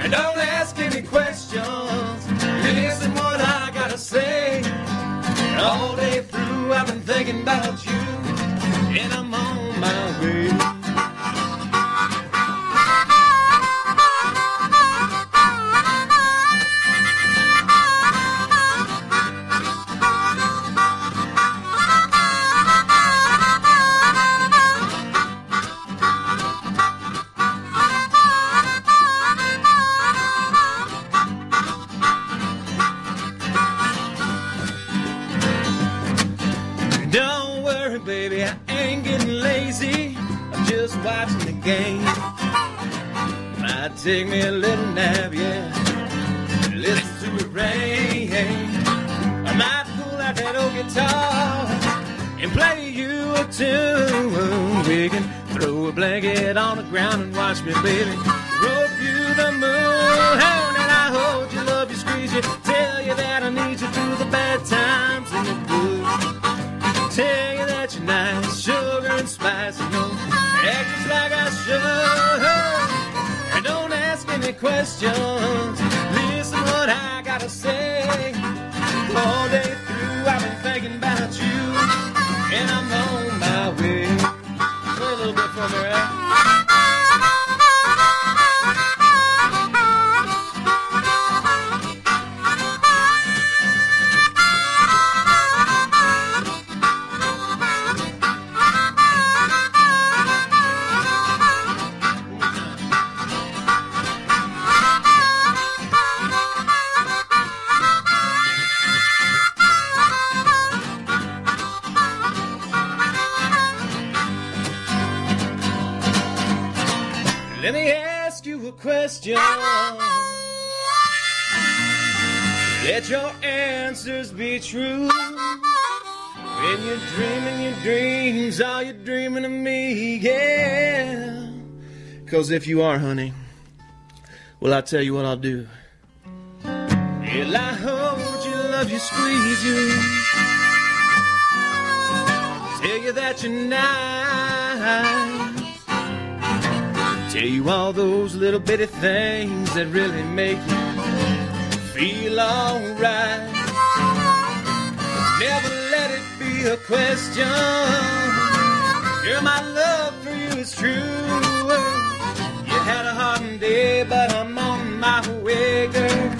And don't ask any questions, listen what I gotta say. All day through I've been thinking about you, and I'm on my way. Don't worry, baby, I ain't getting lazy. I'm just watching the game. Might take me a little nap, yeah. Listen to it rain. I might pull out that old guitar and play you a tune. We can throw a blanket on the ground and watch me, baby, rope you the moon. And I hold you, love you, squeeze you, tell you that I need you through the bad times and the good. Tell you that you're nice, sugar and spice, you know, act just like I should. And don't ask any questions, listen what I gotta say. All day through I've been thinking about you, and I'm on my way. Play a little bit for me, right? Let me ask you a question. Let your answers be true. When you're dreaming your dreams, are you dreaming of me? Yeah. 'Cause if you are, honey, well, I'll tell you what I'll do. Well, I hold you, love you, squeeze you, tell you that you're nice. Tell you all those little bitty things that really make you feel alright. Never let it be a question. Girl, my love for you is true. You had a hard day, but I'm on my way, girl.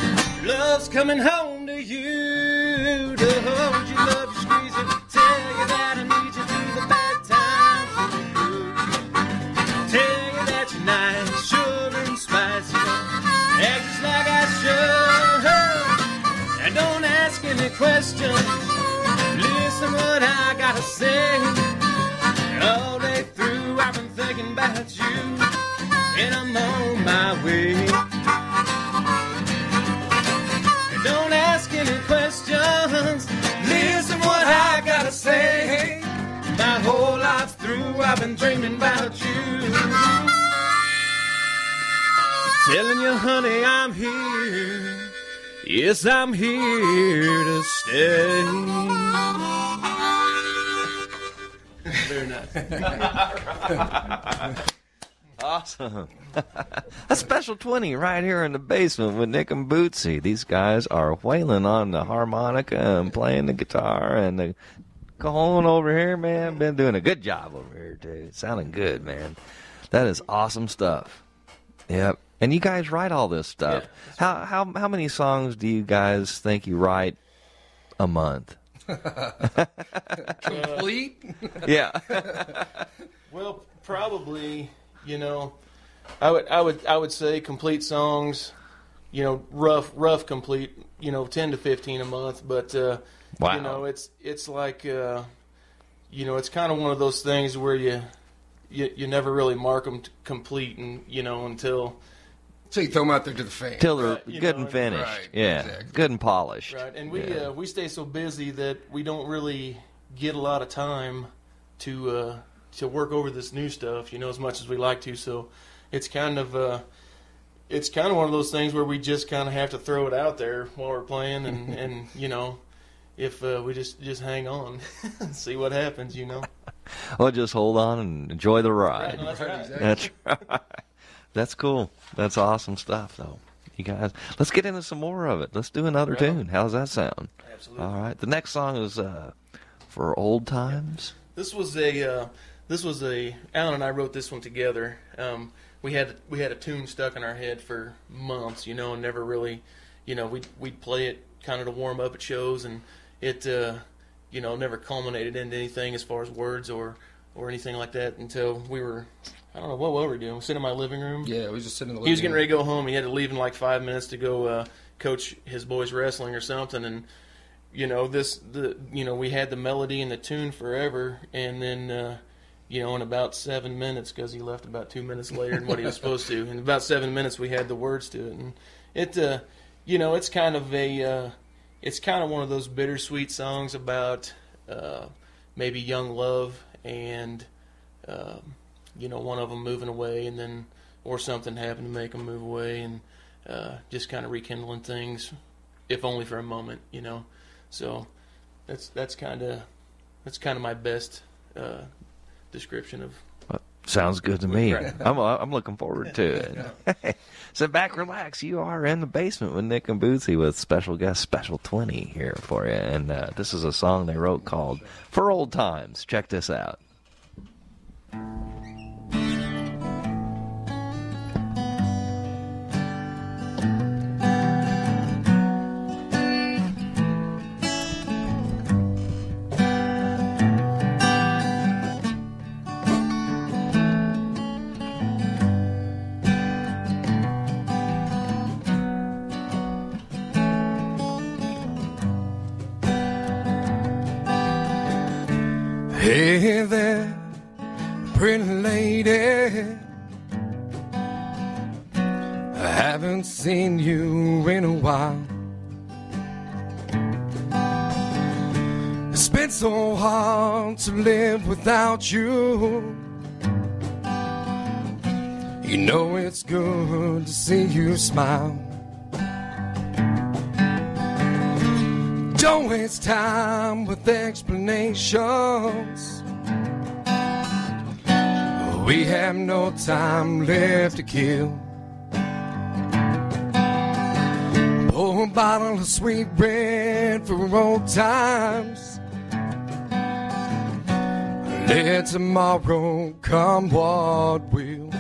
Love's coming home to you. To hold you, love you, squeeze you, tell you that I need you through the bad times. Tell you that you're nice, sugar and spice, you know, act just like I should. And don't ask any questions, listen what I gotta say. All day through I've been thinking about you, and I'm on my way. And don't ask any questions, listen what I gotta say. My whole life through I've been dreaming about you, telling you, honey, I'm here. Yes, I'm here to stay. Very nice. Awesome. A special 20 right here in the basement with Nick and Bootsy. These guys are wailing on the harmonica and playing the guitar, and the cajon over here, man, been doing a good job over here, too. Sounding good, man. That is awesome stuff. Yep. And you guys write all this stuff. Yeah, how many songs do you guys think you write a month? Complete? Yeah. Well, probably, you know, I would say complete songs, you know, rough complete, you know, 10 to 15 a month, but wow. You know, it's like you know, it's kind of one of those things where you never really mark them complete, and you know, until So you throw them out there to the fans. Till they're Right, you good know, and finished. right, Yeah, exactly. good and polished. right, and Yeah. we stay so busy that we don't really get a lot of time to work over this new stuff, you know, as much as we like to. So it's kind of one of those things where we just kind of have to throw it out there while we're playing, and you know, if we just hang on and see what happens, you know. Well, just hold on and enjoy the ride. Right, no, that's right. Exactly. That's right. That's cool. That's awesome stuff, though. You guys, let's get into some more of it. Let's do another Right. tune. How's that sound? Absolutely. All right. The next song is for old times. This was a Alan and I wrote this one together. We had a tune stuck in our head for months, you know, and never really, you know, we'd play it kind of to warm up at shows, and it you know, never culminated into anything as far as words or anything like that until we were, I don't know what we were doing. We sitting in my living room. Yeah, we was just sitting in the living He was getting room. ready to go home. He had to leave in like 5 minutes to go coach his boys wrestling or something, and you know, we had the melody and the tune forever, and then in about 7 minutes, because he left about 2 minutes later than what he was supposed to. In about 7 minutes, we had the words to it, and it, it's kind of one of those bittersweet songs about maybe young love and one of them moving away, and then or something happened to make them move away, and just kind of rekindling things, if only for a moment, So that's kind of my best description of. Sounds good to me. I'm looking forward to it. Sit back, relax. You are in the basement with Nick and Bootsy with special guest Special 20 here for you. And this is a song they wrote called For Old Times. Check this out. Hey there, pretty lady, I haven't seen you in a while. It's been so hard to live without you. You know it's good to see you smile. Don't waste time with explanations. We have no time left to kill. Pour a bottle of sweet bread for old times. Let tomorrow come what will.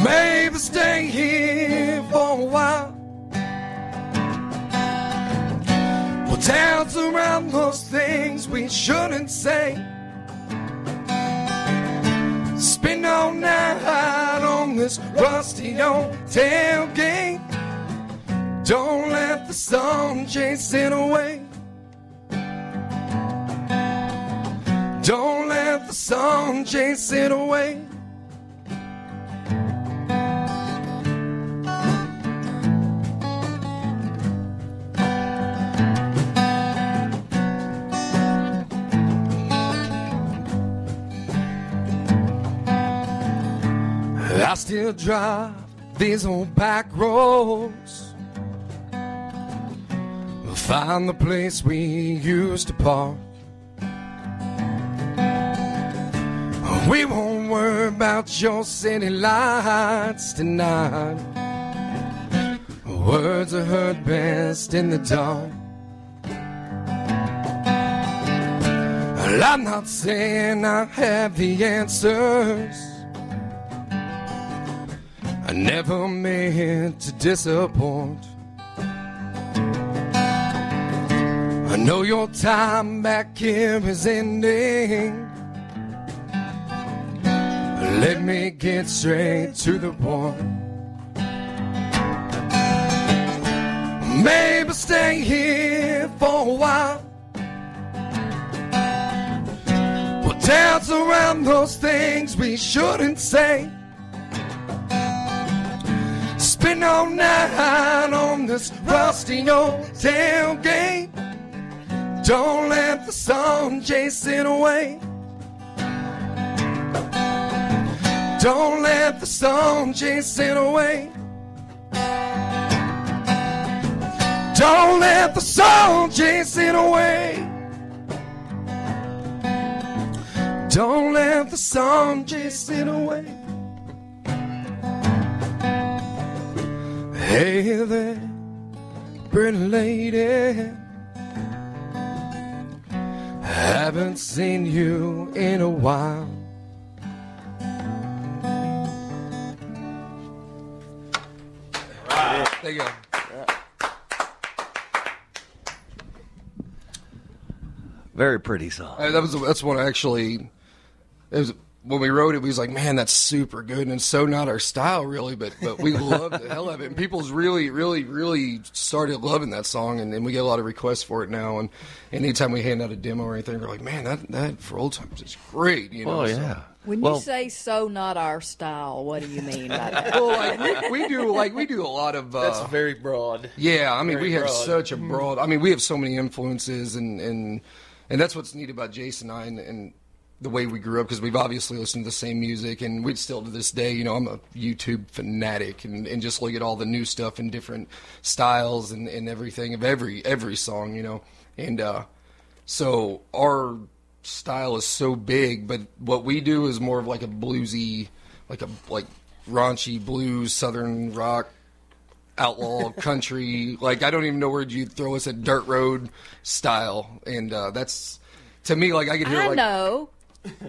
Maybe stay here for a while. We'll dance around those things we shouldn't say. Spend all night on this rusty old tailgate. Don't let the sun chase it away. Don't let the sun chase it away. I still drive these old back roads. We'll find the place we used to park. We won't worry about your city lights tonight. Words are heard best in the dark. Well, I'm not saying I have the answers. I never meant to disappoint. I know your time back here is ending. Let me get straight to the point. Maybe stay here for a while. We'll dance around those things we shouldn't say. Spend all night on this rusty old tailgate. Don't let the sun chase it away. Don't let the sun chase it away. Don't let the sun chase it away. Don't let the sun chase it away. Hey there, pretty lady, haven't seen you in a while. There you go. Very pretty song. That's one actually. It was when we wrote it, we was like, man, that's super good, and it's so not our style, really, but we love the hell of it, and people's really started loving that song, and we get a lot of requests for it now, and anytime we hand out a demo or anything, we're like, man, that for old times is great, you know. Oh, so. yeah. When you say "so not our style," what do you mean by that? Well, we do a lot of. That's very broad. Yeah, I mean, Very we have broad. such a broad. I mean, we have so many influences, and that's what's neat about Jason and I, and the way we grew up, because we've obviously listened to the same music, and we still to this day, you know, I'm a YouTube fanatic, and just look at all the new stuff and different styles and everything of every song, you know, and so our style is so big, but what we do is more of like a bluesy, like raunchy blues, southern rock, outlaw country. Like, I don't even know where you'd throw us, a dirt road style, and that's, to me, like, I could hear I like know.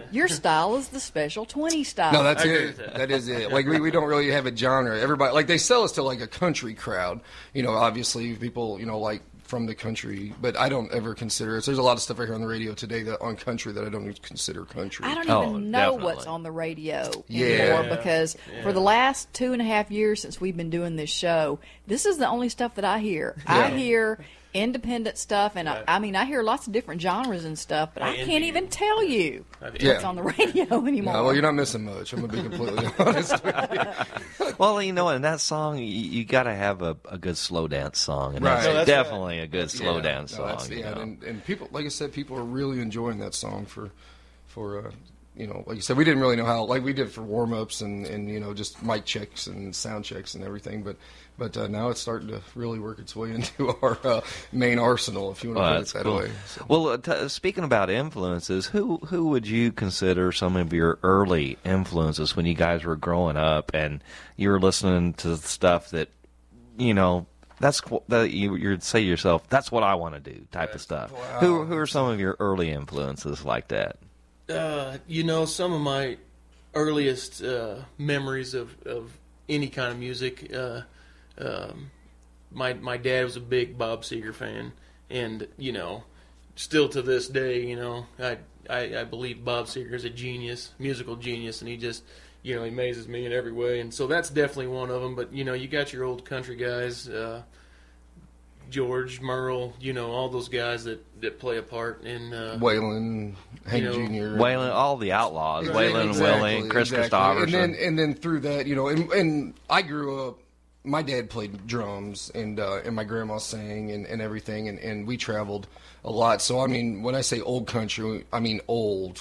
Your style is the Special 20 style. no, that's I agree it. with that. That is it. Like, we don't really have a genre. Everybody, like, they sell us to like a country crowd. You know, obviously people, you know, like from the country, but I don't ever consider it. There's a lot of stuff I hear on the radio today that on country that I don't even consider country. I don't Oh, even know definitely. what's on the radio Yeah. anymore because for the last 2.5 years since we've been doing this show, this is the only stuff that I hear. I Yeah. hear independent stuff, and I mean, I hear lots of different genres and stuff, but I can't even tell you Yeah. what's on the radio anymore. No, well, you're not missing much. I'm gonna be completely honest with you. Well, you know, in that song, you got to have a good slow dance song, and Right. that's No, that's definitely a good slow Yeah. dance No, song. that's- you yeah, know? and people, like I said, people are really enjoying that song for you know, like you said, we didn't really know how, like we did for warm ups and you know, just mic checks and sound checks and everything, but now it's starting to really work its way into our main arsenal, if you want to put That's it that cool. way. So. Well, speaking about influences, who would you consider some of your early influences when you guys were growing up and you were listening to stuff that, you know, that you'd say to yourself, that's what I want to do, type of stuff. Wow. Who are some of your early influences like that? You know, some of my earliest memories of any kind of music. My dad was a big Bob Seger fan, and you know, still to this day, you know, I believe Bob Seger is a genius, musical genius, and he just, you know, he amazes me in every way. And so that's definitely one of them. But you know, you got your old country guys. George, Merle, you know, all those guys that play a part in Waylon, Hank you know, Jr., Waylon, all the outlaws, Exactly, Waylon and Willie, Chris Christopherson. and then through that, you know, and I grew up. My dad played drums, and my grandma sang and everything, and we traveled a lot. So I mean, when I say old country, I mean old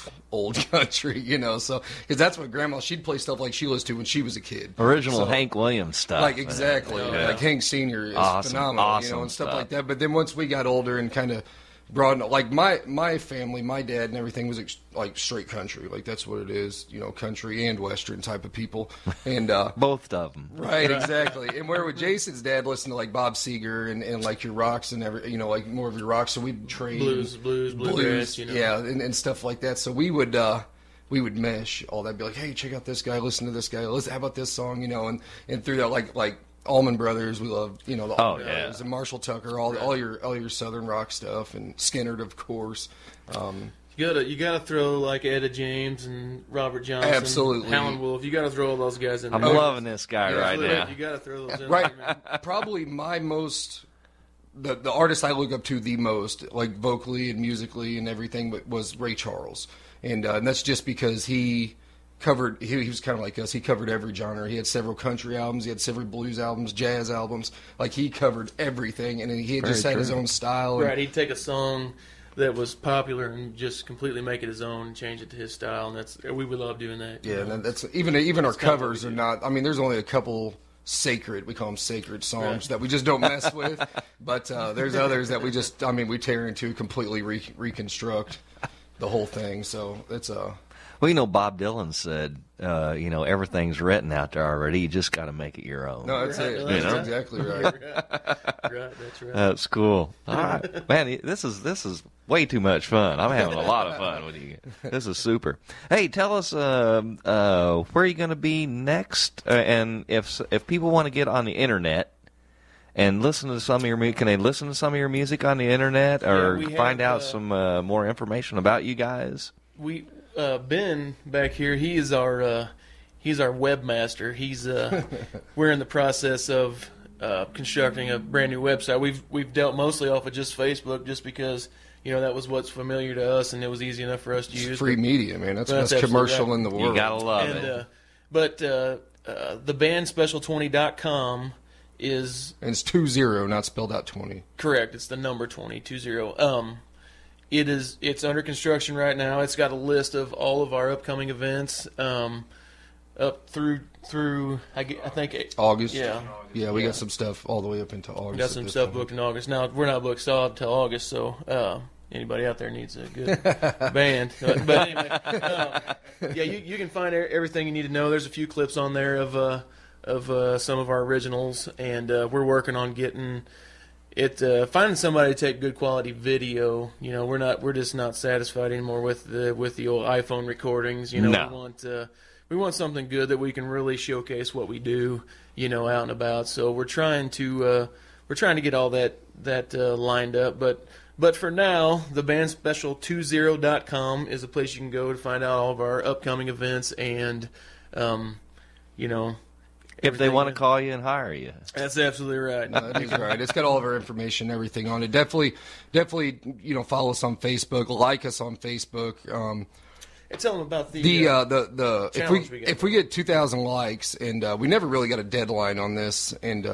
country, you know. So because that's what grandma, she'd play stuff like she listened to when she was a kid. Original So, Hank Williams stuff. like exactly, Yeah. like Hank Sr. is Awesome, phenomenal, you awesome know, and stuff stuff. like that. But then once we got older and kind of broadened, like my family, my dad and everything was like straight country, like that's what it is, you know, country and western type of people, and Both of them. right, exactly. And where with Jason's dad listened to like Bob Seger and like your rocks and you know, like more of your rocks, so we'd trade bluegrass, you know. yeah, and stuff like that. So we would mesh all that, be like, hey, check out this guy, listen to this guy, how about this song, you know, and through that, like Allman Brothers, we love, you know, the Allman yeah. Brothers and Marshall Tucker, all your southern rock stuff, and Skinner, of course. You gotta throw like Etta James and Robert Johnson, Absolutely. Howlin' Wolf. You gotta throw all those guys in I'm there. loving this guy Yeah, right Absolutely. now. You gotta throw those in Right, there, man. probably my most. The artist I look up to the most, like vocally and musically and everything, was Ray Charles, and that's just because he covered. He was kind of like us. He covered every genre. He had several country albums. He had several blues albums, jazz albums. Like he covered everything, and he had just had his own style. And, Right, he'd take a song that was popular and just completely make it his own and change it to his style, and we would love doing that. yeah, you know? and that's even our kind of what covers we are do. not. I mean, there's only a couple sacred. We call them sacred songs Right. that we just don't mess with. But there's others that we just. I mean, we tear into, completely reconstruct the whole thing. So it's Well, you know, Bob Dylan said, you know, everything's written out there already. You just got to make it your own. no, that's Right, it. that's That's right. exactly right. Right, that's right. That's cool. All right, man. This is way too much fun. I'm having a lot of fun with you. This is super. Hey, tell us where are you going to be next, and if people want to get on the internet and listen to some of your music, can they listen to some of your music on the internet, or Yeah, we find have, out some more information about you guys? Ben back here, he's our webmaster. He's we're in the process of constructing a brand new website. We've dealt mostly off of just Facebook, just because that was what's familiar to us, and it was easy enough for us to use. Free media, man. That's the best commercial in the world. You gotta love it. But the bandspecial20.com is... And it's 20, not spelled out 20. Correct. It's the number 20. It's under construction right now. It's got a list of all of our upcoming events up through I think August. Yeah, we got some stuff all the way up into August. Got some stuff booked in August. Now we're not booked solid till August, so anybody out there needs a good band. But anyway, you can find everything you need to know. There's a few clips on there of some of our originals, and we're working on getting it. Finding somebody to take good quality video. We're just not satisfied anymore with the old iPhone recordings. No. We want something good that we can really showcase what we do, out and about. So we're trying to get all that lined up. But for now, the bandspecial20.com is a place you can go to find out all of our upcoming events and, if they want to call you and hire you. That's absolutely right. No, that is right. It's got all of our information, everything on it. Definitely, follow us on Facebook, like us on Facebook. Tell them about the if we get 2,000 likes, and we never really got a deadline on this, and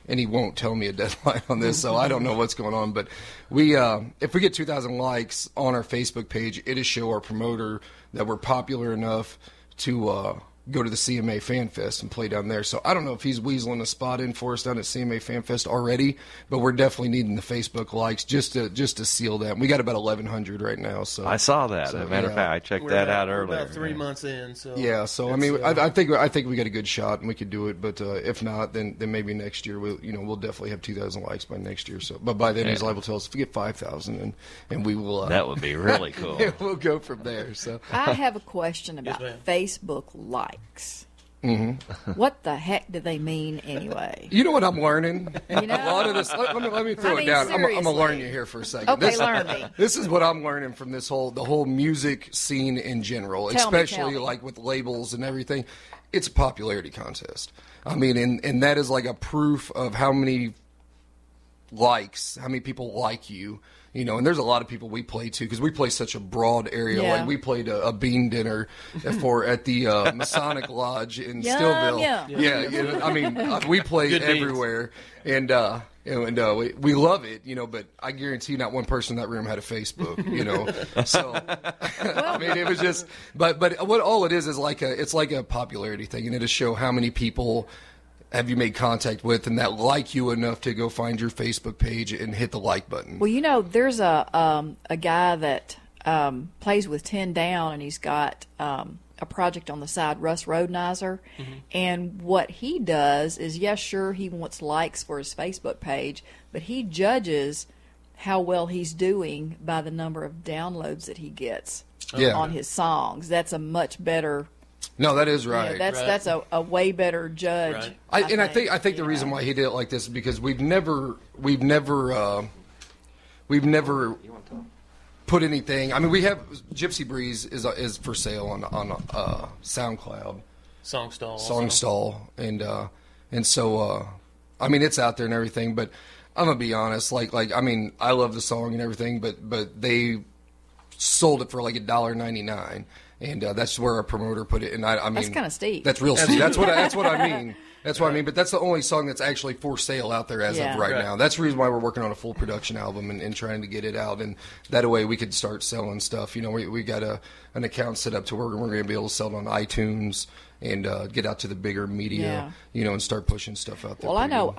he won't tell me a deadline on this, so I don't know what's going on. But if we get 2,000 likes on our Facebook page, it'll show our promoter that we're popular enough to go to the CMA Fan Fest and play down there. So I don't know if he's weaseling a spot in for us down at CMA Fan Fest already, but we're definitely needing the Facebook likes just to seal that. We got about 1,100 right now. So I saw that. As a matter of fact, I checked that out earlier. We're about 3 months in. So I mean, I think we got a good shot and we could do it. But if not, then maybe next year we'll definitely have 2,000 likes by next year. So, but by then he's liable to tell us if we get 5,000, and we will. That would be really cool. We'll go from there. So I have a question about Facebook likes. Mm-hmm. What the heck do they mean anyway? You know what I'm learning? A lot of this. Let me throw it down. I'm gonna learn you here for a second. Okay, learn me. This is what I'm learning from the whole music scene in general, especially like with labels and everything. It's a popularity contest. I mean, and that is like a proof of how many likes, how many people like you. And there's a lot of people we play to because we play such a broad area. Yeah. Like we played a bean dinner at the Masonic Lodge in Stillville. Yeah. I mean, we play everywhere, and we love it. But I guarantee not one person in that room had a Facebook. So I mean, it was just. But what all it is like it's like a popularity thing, and it'll show how many people have you made contact with and that like you enough to go find your Facebook page and hit the like button. Well, there's a guy that plays with 10 Down, and he's got a project on the side, Russ Rodenizer. Mm-hmm. And what he does is, sure, he wants likes for his Facebook page, but he judges how well he's doing by the number of downloads that he gets on his songs. That's a much better... No, that is right. That's a way better judge. Right. I think the reason why he did it like this is because we've never put anything. I mean, we have Gypsy Breeze is for sale on SoundCloud, Songstall, and so I mean it's out there and everything. But I'm gonna be honest, like I mean I love the song and everything, but they sold it for like $1.99. And that's where our promoter put it. And I mean, that's kind of steep. That's real steep. That's what I mean. That's what I mean. But that's the only song that's actually for sale out there as of right now. That's the reason why we're working on a full production album and trying to get it out. And that way we could start selling stuff. We got an account set up to where we're going to be able to sell it on iTunes and get out to the bigger media, and start pushing stuff out there. Well, I know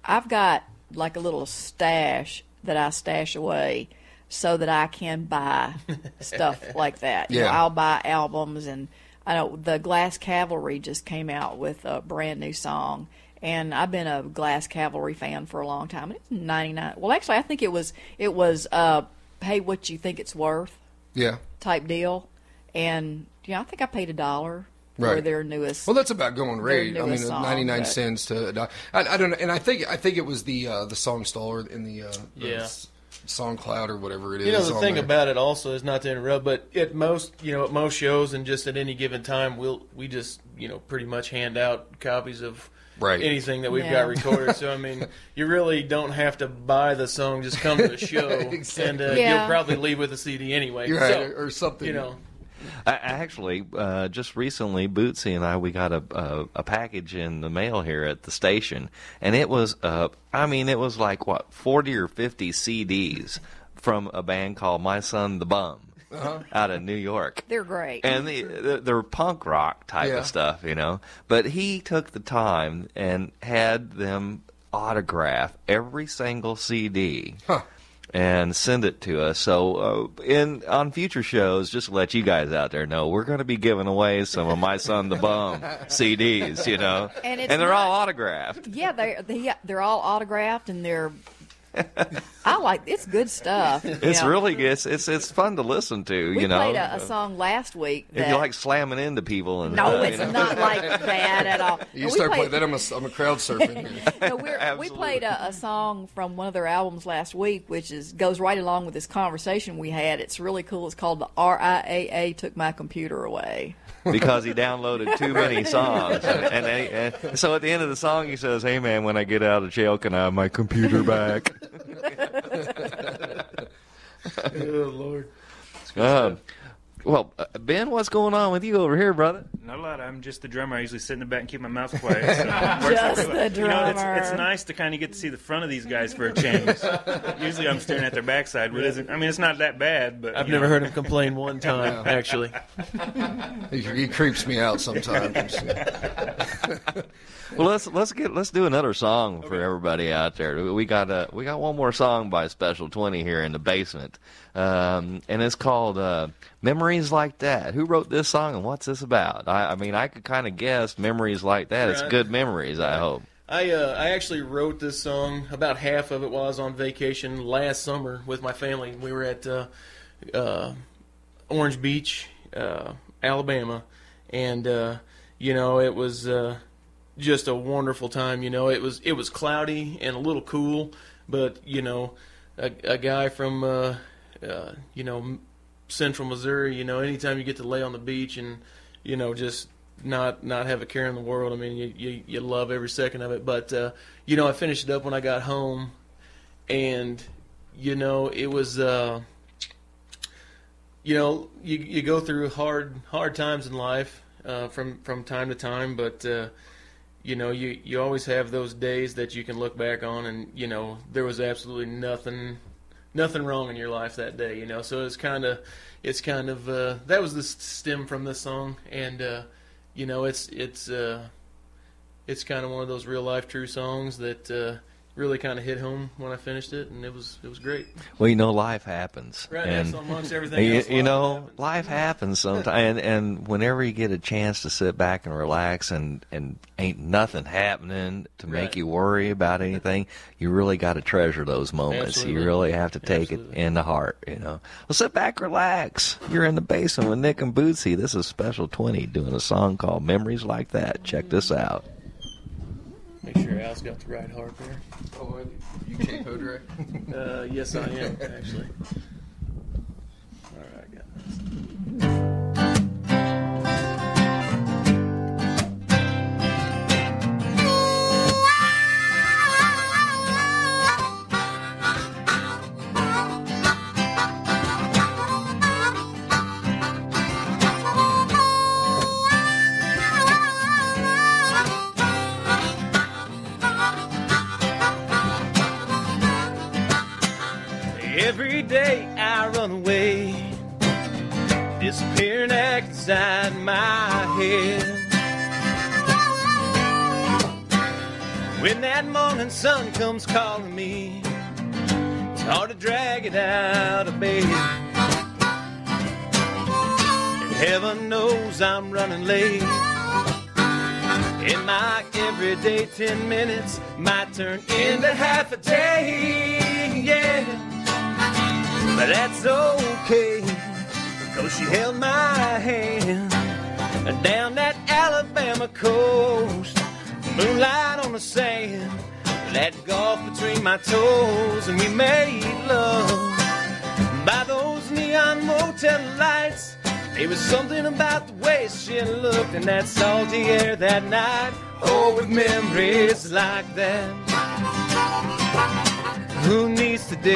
I've got like a little stash that I stash away so that I can buy stuff like that. I'll buy albums, and I know the Glass Cavalry just came out with a brand new song, and I've been a Glass Cavalry fan for a long time. It's 99. Well, actually, I think it was pay what you think it's worth. Yeah. Type deal, and I think I paid $1 for their newest. Well, that's about going rate. I mean, song, 99 cents to $1. I don't know, and I think it was the Songstall in the SoundCloud or whatever it is. You know, the thing there. about it also is, not to interrupt, but at most shows and just at any given time, we just pretty much hand out copies of anything that we've got recorded. So I mean, you really don't have to buy the song; just come to the show, and you'll probably leave with a CD anyway. Or something. I actually, just recently, Bootsy and we got a package in the mail here at the station, and it was, it was like, 40 or 50 CDs from a band called My Son the Bum out of New York. They're great. And they're punk rock type of stuff, But he took the time and had them autograph every single CD. Huh. And send it to us. So on future shows, just to let you guys out there know, we're going to be giving away some of My Son the Bum CDs, and they're all autographed. Yeah, they're all autographed, and they're. It's good stuff. It's really good. It's fun to listen to. We played a song last week. If you like slamming into people and no, it's not like that at all. You start playing that, I'm a crowd surfing. We played a song from one of their albums last week, which goes right along with this conversation we had. It's really cool. It's called "The RIAA Took My Computer Away." Because he downloaded too many songs. And so at the end of the song, he says, "Hey, man, when I get out of jail, can I have my computer back?" Oh, Lord. Well, Ben, what's going on with you over here, brother? Not a lot. I'm just the drummer. I usually sit in the back and keep my mouth quiet. So just the drummer. It's nice to kind of get to see the front of these guys for a change. Usually I'm staring at their backside, but it's not that bad. But I've never heard him complain one time, actually. He creeps me out sometimes. Well, let's do another song for everybody out there. We got one more song by Special 20 here in the basement, and it's called "Memories Like That." Who wrote this song and what's this about? I could kind of guess "Memories Like That." It's good memories, I hope. I actually wrote this song, about half of it while I was on vacation last summer with my family. We were at Orange Beach, Alabama, and it was just a wonderful time. It was cloudy and a little cool, but a guy from Central Missouri, anytime you get to lay on the beach and just not have a care in the world, you love every second of it. But I finished it up when I got home, and it was you go through hard times in life from time to time, but you always have those days that you can look back on, and there was absolutely nothing wrong in your life that day. So it's kind of that was the stem from this song, and it's kind of one of those real life true songs that really kind of hit home when I finished it, and it was great. Well, life happens. Right, and amongst everything else, life happens sometimes, and whenever you get a chance to sit back and relax and ain't nothing happening to make you worry about anything, you really got to treasure those moments. Absolutely. You really have to take it in the heart, Well, sit back, relax. You're in the basement with Nick and Bootsy. This is Special 20 doing a song called Memories Like That. Check this out. Make sure Al's got the right harp there. Oh, you capoed, right? Yes, I am, actually. All right, I got Every day I run away, disappearing act inside my head. When that morning sun comes calling me, it's hard to drag it out of bed. And heaven knows I'm running late, and my everyday 10 minutes might turn into half a day, yeah. But that's okay, because she held my hand down that Alabama coast. Moonlight on the sand, Let go off between my toes and we made love. By those neon motel lights, there was something about the way she looked in that salty air that night. Oh, with memories like that, who needs today?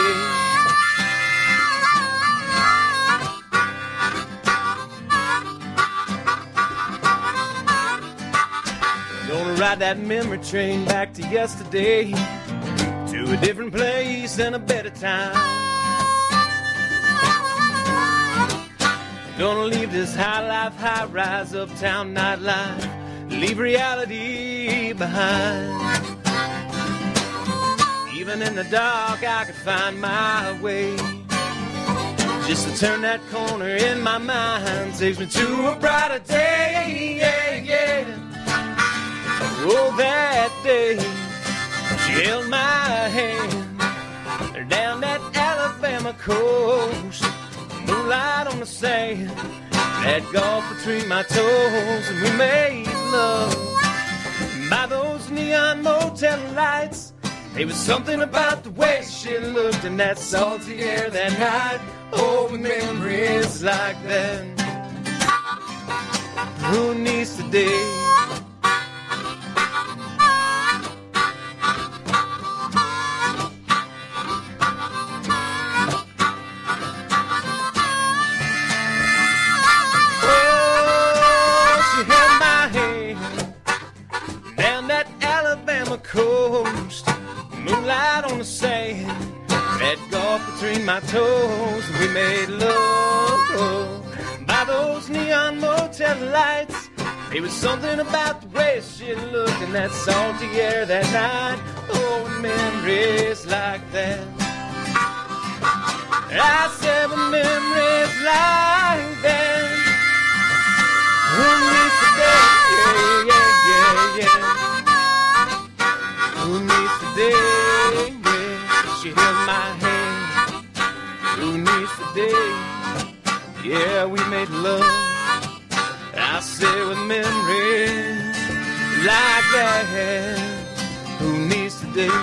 Gonna ride that memory train back to yesterday, to a different place and a better time. Gonna leave this high life, high rise, uptown nightlife, leave reality behind. Even in the dark I could find my way, just to turn that corner in my mind takes me to a brighter day, yeah, yeah. Oh, that day she held my hand down that Alabama coast, moonlight on the sand, that golf between my toes, and we made love. By those neon motel lights, there was something about the way she looked in that salty air that night. Oh, with memories like that, who needs today? Coast, moonlight on the sand, that golf between my toes, we made love. By those neon motel lights, there was something about the way she looked in that salty air that night. Oh, memories like that, I said with memories like that, who needs today? Yeah, yeah, yeah, yeah. Who needs today? Yeah, she held my hand. Who needs today? Yeah, we made love. I say with memories like that. Who needs today?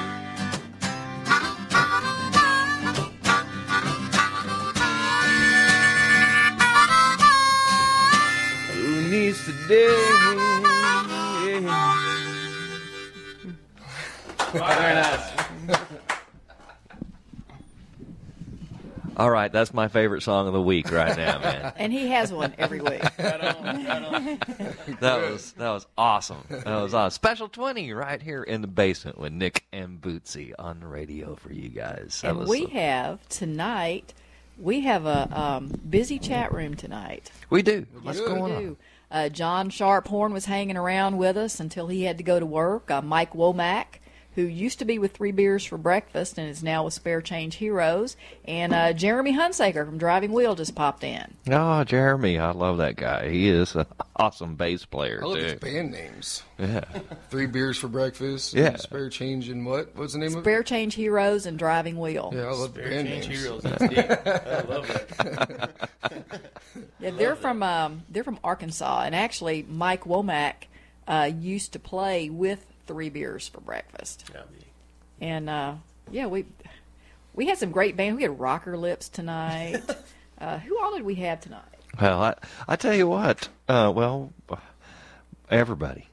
Who needs today? Very nice. All right, that's my favorite song of the week right now, man. And he has one every week. Right on. That was awesome. That was awesome. Special 20 right here in the basement with Nick and Bootsy on the radio for you guys. And we have tonight, we have a busy chat room tonight. We do. What's going on? John Sharphorn was hanging around with us until he had to go to work. Mike Womack, who used to be with 3 Beers for Breakfast and is now with Spare Change Heroes. And Jeremy Hunsaker from Driving Wheel just popped in. Oh, Jeremy. I love that guy. He is an awesome bass player, I love too. his band names. Yeah. 3 Beers for Breakfast. Yeah. Spare Change and what? What's the name of it? Spare Change Heroes and Driving Wheel. Yeah, I love Spare band Change names. Heroes. That's deep. I love that. Yeah, they're from Arkansas, and actually Mike Womack used to play with 3 Beers for Breakfast. And yeah, we had some great bands. We had Rocker Lips tonight. Who all did we have tonight? Well, I tell you what. Everybody.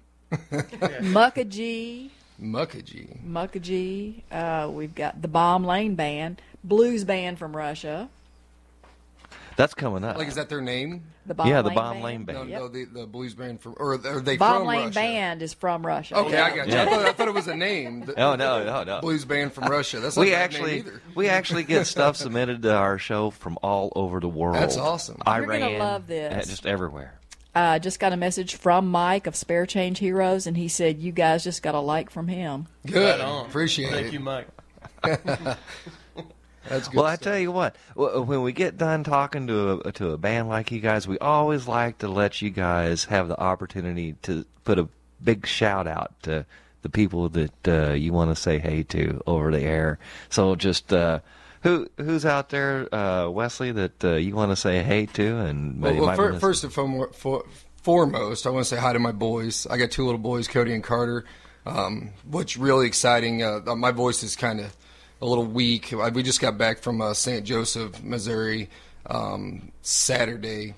Mukagee. We've got the Bomb Lane Band, blues band from Russia. That's coming up. Like, is that their name? The Bomb Yeah, the Lane Bomb Band. Lane Band. No, the blues band from, or are they Bomb from Lane Russia? Band is from Russia. Okay, yeah. I got you. Yeah. I thought it was a name. Oh, no. Blues band from Russia. That's not We a bad name actually either. we actually get stuff submitted to our show from all over the world. That's awesome. You're gonna Iran, love this. just everywhere. Just got a message from Mike of Spare Change Heroes, and he said you guys just got a like from him. Good. Right on. Appreciate Thank it. you, Mike. That's good Well, I stuff. tell you what, when we get done talking to a band like you guys, we always like to let you guys have the opportunity to put a big shout out to the people that you want to say hey to over the air. So just who's out there, Wesley, that you want to say hey to? And First and foremost, I want to say hi to my boys. I got 2 little boys, Cody and Carter. What's really exciting, my voice is kind of a little weak. We just got back from St. Joseph, Missouri, Saturday.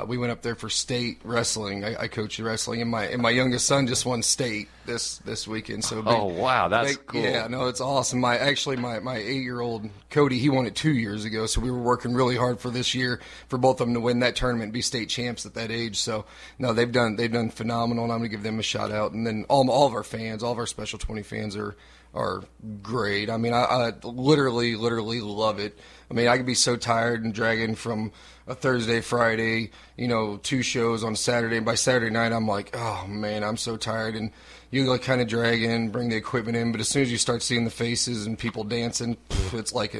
We went up there for state wrestling. I coached wrestling, and my youngest son just won state this weekend. So wow, that's cool. Yeah, no, it's awesome. My 8-year-old Cody, he won it 2 years ago. So we were working really hard for this year for both of them to win that tournament and be state champs at that age. So no, they've done phenomenal, and I'm gonna give them a shout out. And then all of our fans, all of our Special 20 fans are great. I mean, I literally love it. I mean, I could be so tired and dragging from a Thursday, Friday, 2 shows on Saturday. And by Saturday night, I'm like, oh, man, I'm so tired. And you like kind of drag in, bring the equipment in. But as soon as you start seeing the faces and people dancing, it's like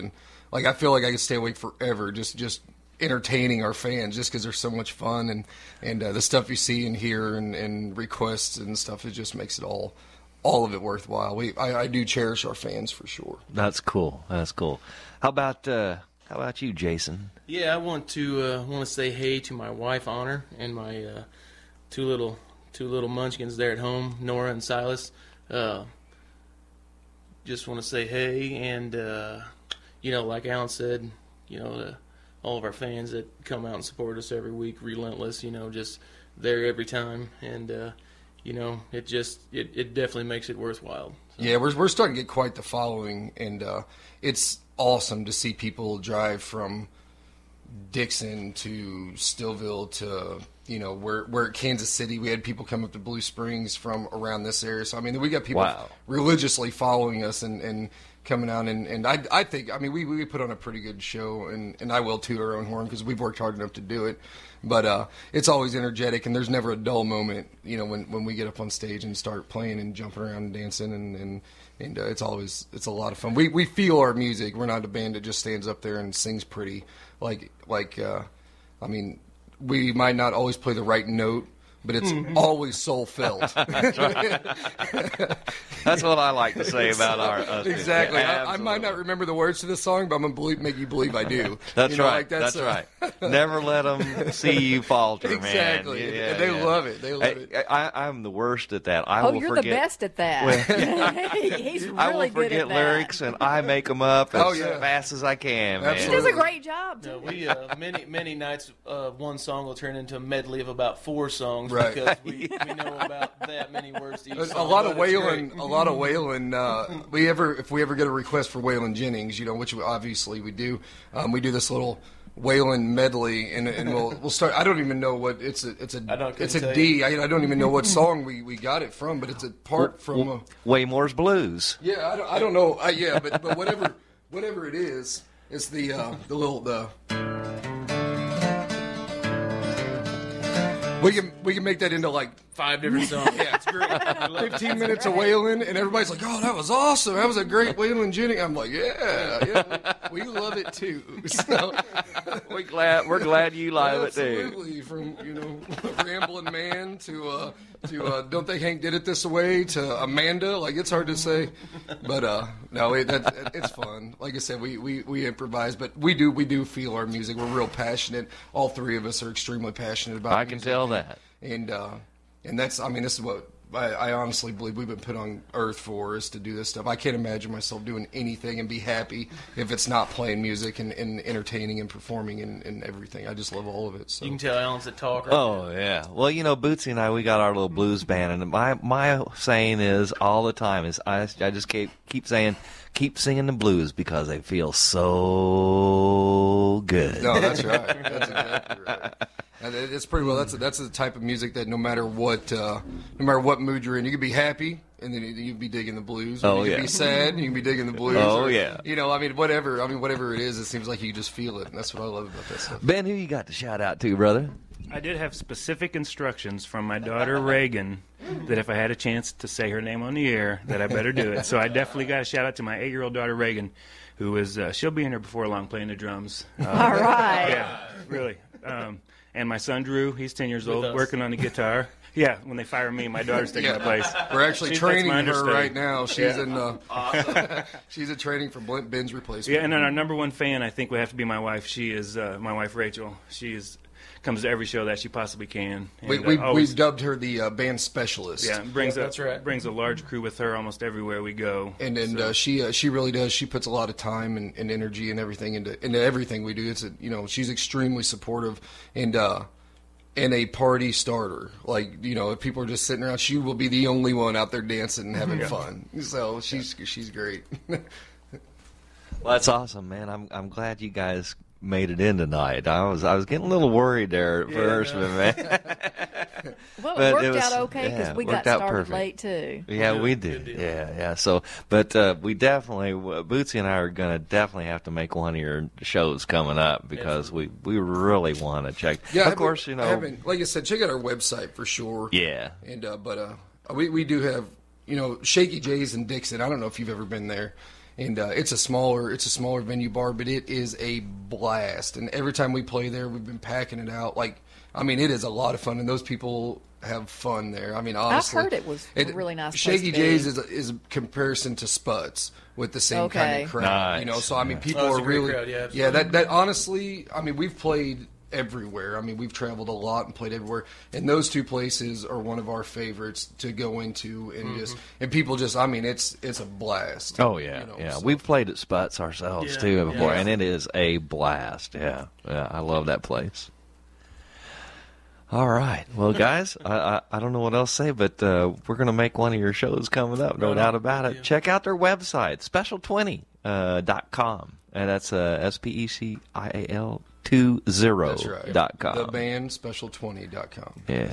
I feel like I could stay awake forever just entertaining our fans just because they're so much fun. And the stuff you see and hear and requests and stuff, it just makes it all of it worthwhile. I do cherish our fans for sure. That's cool. How about you, Jason? Yeah, I want to say hey to my wife Honor and my two little munchkins there at home, Nora and Silas. Just want to say hey, and like Alan said, all of our fans that come out and support us every week, relentless, just there every time, and it definitely makes it worthwhile. So. Yeah, we're starting to get quite the following, and it's awesome to see people drive from Dixon to Stillville to we're at Kansas City. We had people come up to Blue Springs from around this area. So I mean, we got people religiously following us and coming out, and I think we put on a pretty good show, and I will toot our own horn because we've worked hard enough to do it. But it's always energetic, and there's never a dull moment, when we get up on stage and start playing and jumping around and dancing, and it's a lot of fun. We feel our music. We're not a band that just stands up there and sings pretty. We might not always play the right note, but it's always soul-filled. That's right. That's what I like to say about us. Exactly. I might not remember the words to this song, but I'm going to make you believe I do. That's right. That's right. Never let them see you falter, exactly. Man. Yeah, they love it. They love it. I'm the worst at that. You're the best at that. He's really good at that. I will forget lyrics, and I make them up as fast as I can, man. He does a great job, too. We many nights, one song will turn into a medley of about 4 songs. Right. Because we know about that many words to each song. A lot of Waylon. If we ever get a request for Waylon Jennings, which obviously we do this little Waylon medley, and we'll start. I don't even know what it's a D. I don't even know what song we got it from, but it's a part from Waymore's Blues. Yeah, I don't know. But whatever it is, it's the little. We can make that into like 5 different songs. Yeah, it's great. 15 minutes of Waylon, and everybody's like, "Oh, that was awesome! That was a great Waylon Jennings." I'm like, "Yeah, we love it too." So, we're glad you love it too. Absolutely, from Rambling Man to Don't Think Hank Did It This Way to Amanda. Like, it's hard to say, but no, it's fun. Like I said, we improvise, but we do feel our music. We're real passionate. All 3 of us are extremely passionate about. I can tell that. And that's, this is what I honestly believe we've been put on earth for, is to do this stuff. I can't imagine myself doing anything and be happy if it's not playing music and entertaining and performing and everything. I just love all of it. So. You can tell Alan's a talker. Oh, yeah. Well, Bootsy and I, we got our little blues band, and my saying is all the time is I just keep saying, keep singing the blues because they feel so good. No, that's right. That's exactly right. And it's pretty well. That's the type of music that no matter what mood you're in, you can be happy and then you can be digging the blues. Or you can be sad and you can be digging the blues. Whatever it is, it seems like you just feel it, and that's what I love about that stuff. Ben, who you got to shout out to, brother? I did have specific instructions from my daughter Reagan that if I had a chance to say her name on the air, that I better do it. So I definitely got a shout out to my 8-year-old daughter Reagan, who is she'll be in here before long playing the drums. All right. Yeah, really. And my son Drew, he's 10 years old, working on the guitar. Yeah, when they fire me, my daughter's taking my place. We're actually training her right now. She's she's in training for Ben's replacement. Yeah, and then our number 1 fan, I think, would have to be my wife. She is my wife Rachel. She is comes to every show that she possibly can. And, we've dubbed her the band specialist. Yeah, that's right. Brings a large crew with her almost everywhere we go. And she really does. She puts a lot of time and energy and everything into everything we do. It's she's extremely supportive and a party starter. Like, if people are just sitting around, she will be the only one out there dancing and having fun. So she's great. Well, that's awesome, man. I'm glad you guys made it in tonight. I was getting a little worried there at first, man. Well, it worked out okay because we got started late too. Yeah, we did. Yeah. So, but we definitely, Bootsy and I are going to definitely have to make one of your shows coming up because we really want to check. Yeah, of course, like I said, check out our website for sure. Yeah. And but we do have Shaky J's in Dixon. I don't know if you've ever been there. And it's a smaller venue bar, but it is a blast. And every time we play there, we've been packing it out. It is a lot of fun, and those people have fun there. I mean, honestly, I've heard it was a really nice place Shaky to J's is a comparison to Spuds with the same kind of crowd. Nice. So I mean, people are really crowd, yeah, that honestly, I mean, we've played everywhere. I mean, we've traveled a lot and played everywhere, and those two places are one of our favorites to go into, and and people just, I mean, it's a blast. Oh yeah, so. We've played at Sputs ourselves too before, and it is a blast. Yeah, I love that place. All right, well, guys, I don't know what else to say, but we're gonna make one of your shows coming up, no doubt about it. Check out their website, special20.com, and that's SPECIAL. 20.com. That's right. The band special20.com. Yeah.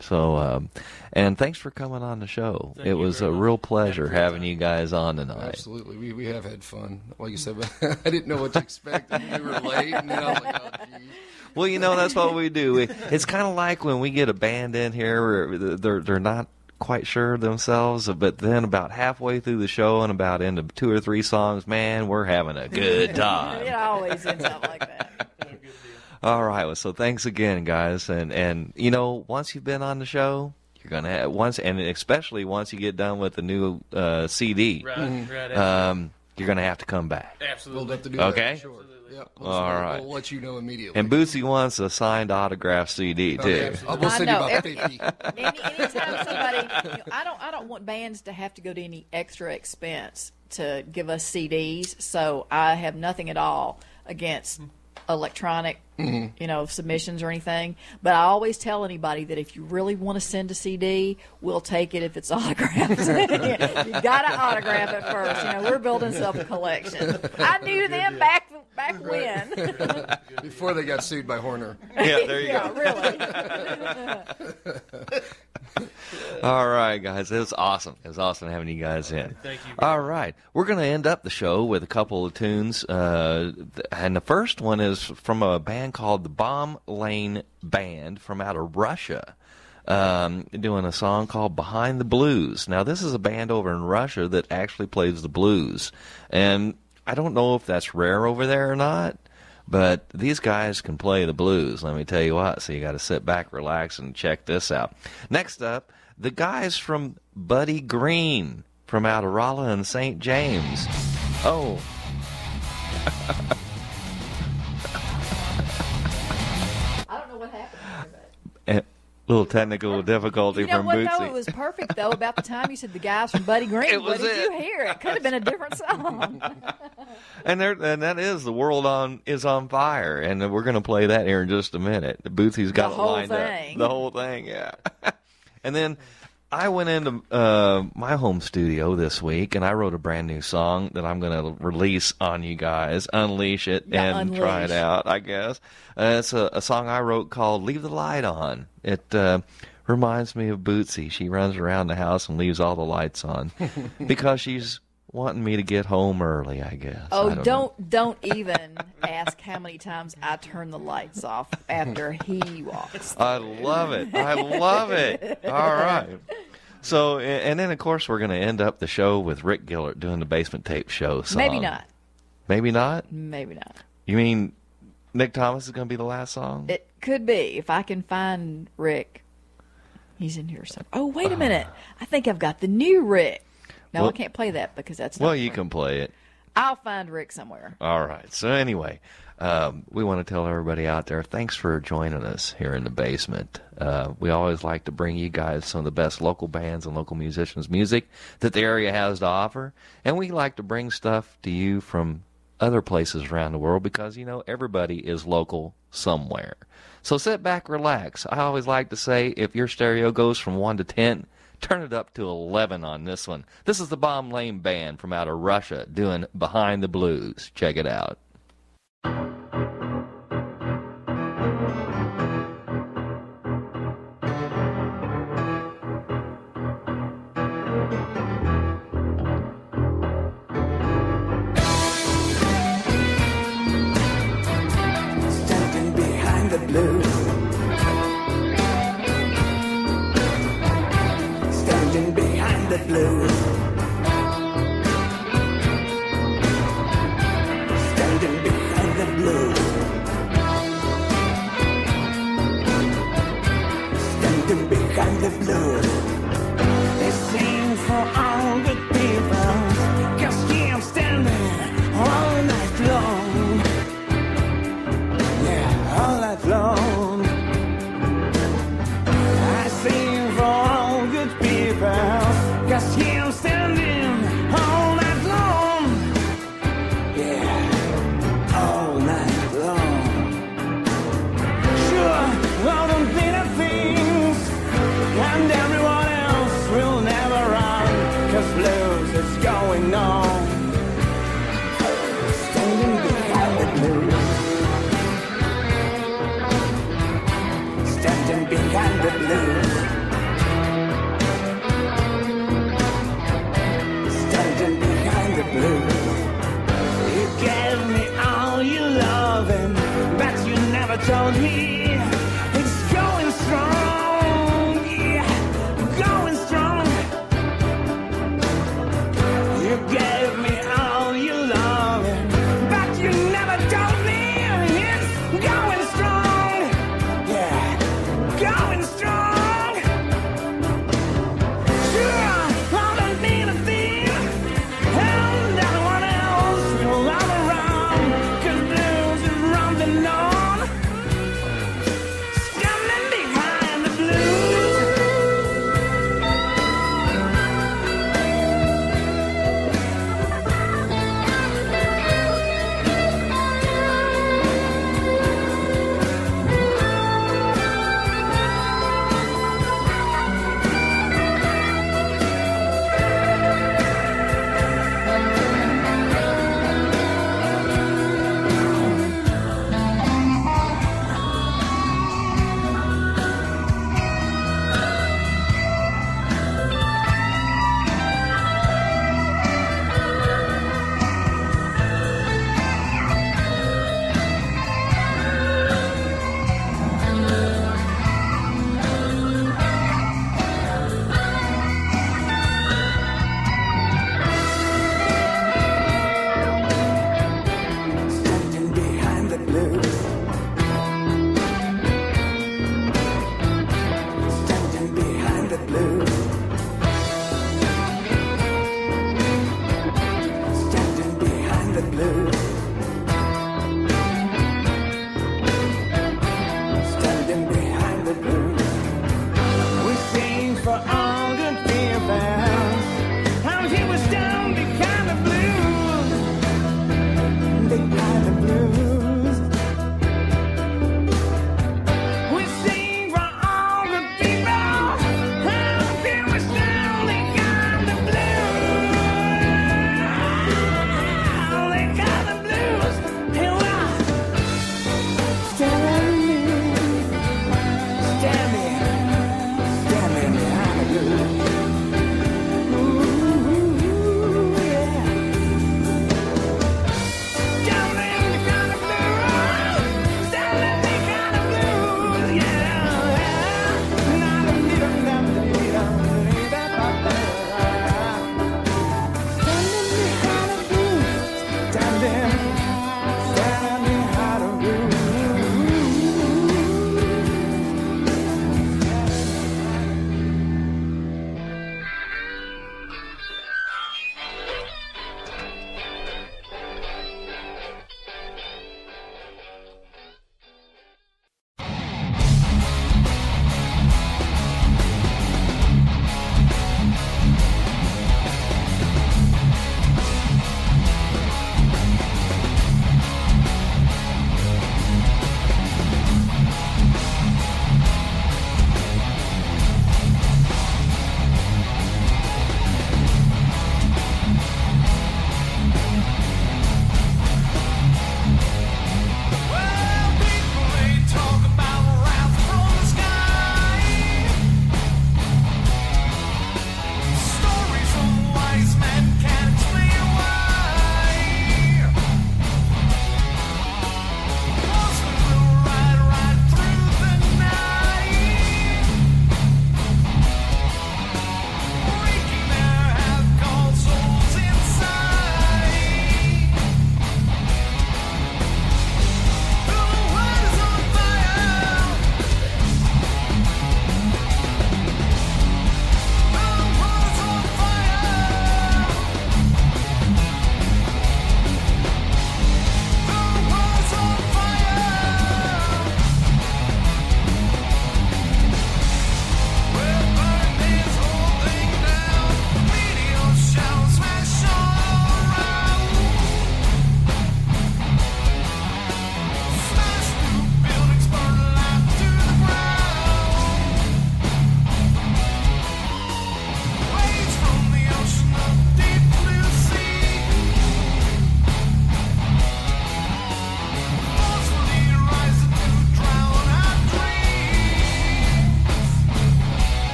So, and thanks for coming on the show. It was a real pleasure having you guys on tonight. Absolutely. We have had fun. Like you said, but I didn't know what to expect. We were late, and then I was like, oh, geez. Well, that's what we do. It's kind of like when we get a band in here where they're not quite sure themselves, but then about halfway through the show and about into 2 or 3 songs, man, we're having a good time. It always ends up like that. All right, well, so thanks again, guys, and once you've been on the show, you're gonna have and especially once you get done with the new CD, right. You're gonna have to come back. Absolutely, we'll have to do okay. That, sure. Yep. All right. We'll let you know immediately. And Bootsy wants a signed autograph CD too. Okay. We'll send you about 50. Anytime somebody, I don't want bands to have to go to any extra expense to give us CDs. So I have nothing at all against electronic, submissions or anything. But I always tell anybody that if you really want to send a CD, we'll take it if it's autographed. You got to autograph it first. We're building up a collection. I knew them back when. Before they got sued by Horner. Yeah, there you go. Really. All right, guys. It was awesome. It was awesome having you guys in. Thank you. All right. We're going to end up the show with a couple of tunes. And the first one is from a band called the Bomb Lane Band from out of Russia, doing a song called Behind the Blues. Now, this is a band over in Russia that actually plays the blues. And I don't know if that's rare over there or not, but these guys can play the blues, let me tell you what. So you got to sit back, relax, and check this out. Next up, the guys from Buddy Green from out of Rolla and St. James. Oh. I don't know what happened A little technical difficulty from Bootsy. Though? It was perfect, though, about the time you said the guys from Buddy Green. What did you hear? It could have been a different song. And that is The World is on Fire, and we're going to play that here in just a minute. Bootsy's got it lined up. The whole thing, yeah. And then I went into my home studio this week, and I wrote a brand new song that I'm going to release on you guys, unleash it, and try it out, I guess. It's a song I wrote called Leave the Light On. It reminds me of Bootsy. She runs around the house and leaves all the lights on because she's wanting me to get home early, I guess. Oh, don't even ask how many times I turn the lights off after he walks. I love it. I love it. All right. So, and then, of course, we're going to end up the show with Rick Gillert doing the Basement Tape Show song. Maybe not. Maybe not? Maybe not. You mean Nick Thomas is going to be the last song? It could be. If I can find Rick. He's in here somewhere. Oh, wait a minute. I think I've got the new Rick. No, I can't play that because that's not you can play it. I'll find Rick somewhere. All right. So anyway, we want to tell everybody out there, thanks for joining us here in the basement. We always like to bring you guys some of the best local bands and local musicians' music that the area has to offer. And we like to bring stuff to you from other places around the world because, you know, everybody is local somewhere. So sit back, relax. I always like to say, if your stereo goes from 1 to 10, turn it up to 11 on this one. This is the Bomb Lane Band from out of Russia doing Behind the Blues. Check it out. Told me it's going strong, yeah, going strong. You gave me all your loving, but you never told me it's going strong, yeah, going strong. Sure, I don't need a thing, and everyone else will run around, 'cause blues is rumbling on.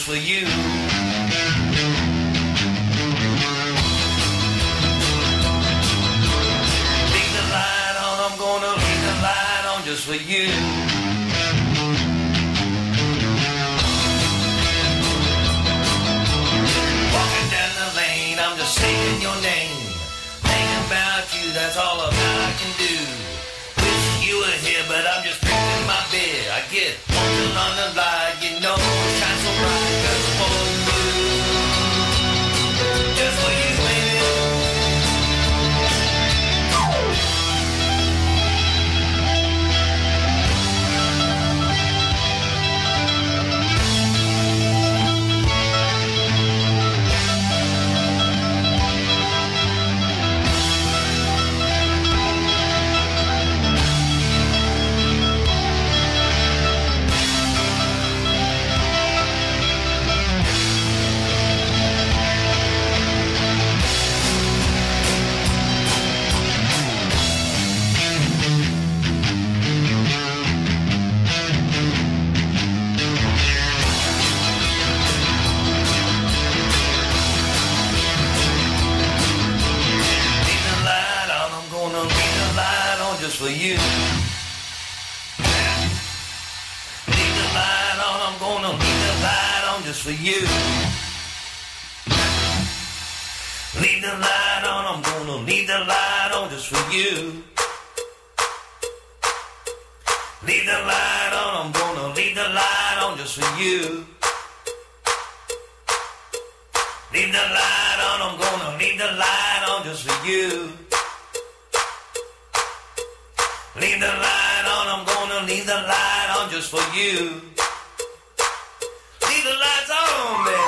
just for you. Leave the light on, I'm gonna leave the light on just for you. Walking down the lane, I'm just saying your name. Thinking about you, that's all that I can do. Wish you were here, but I'm just picking my bed. I get walking on the light, you know, shine so bright just for you. Just for you, baby. Just for you. Leave the light on, I'm gonna leave the light on just for you. Leave the light on, I'm gonna leave the light on just for you. Leave the light on, I'm gonna leave the light on just for you. Leave the light on, I'm gonna leave the light on just for you. Leave the light on, I'm gonna leave the light on just for you. Leave the lights on, baby.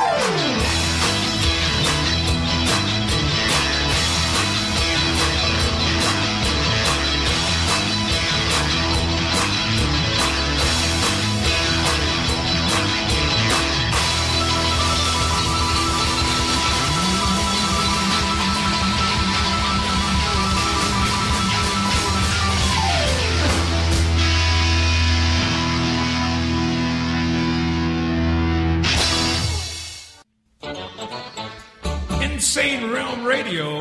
Insane Realm Radio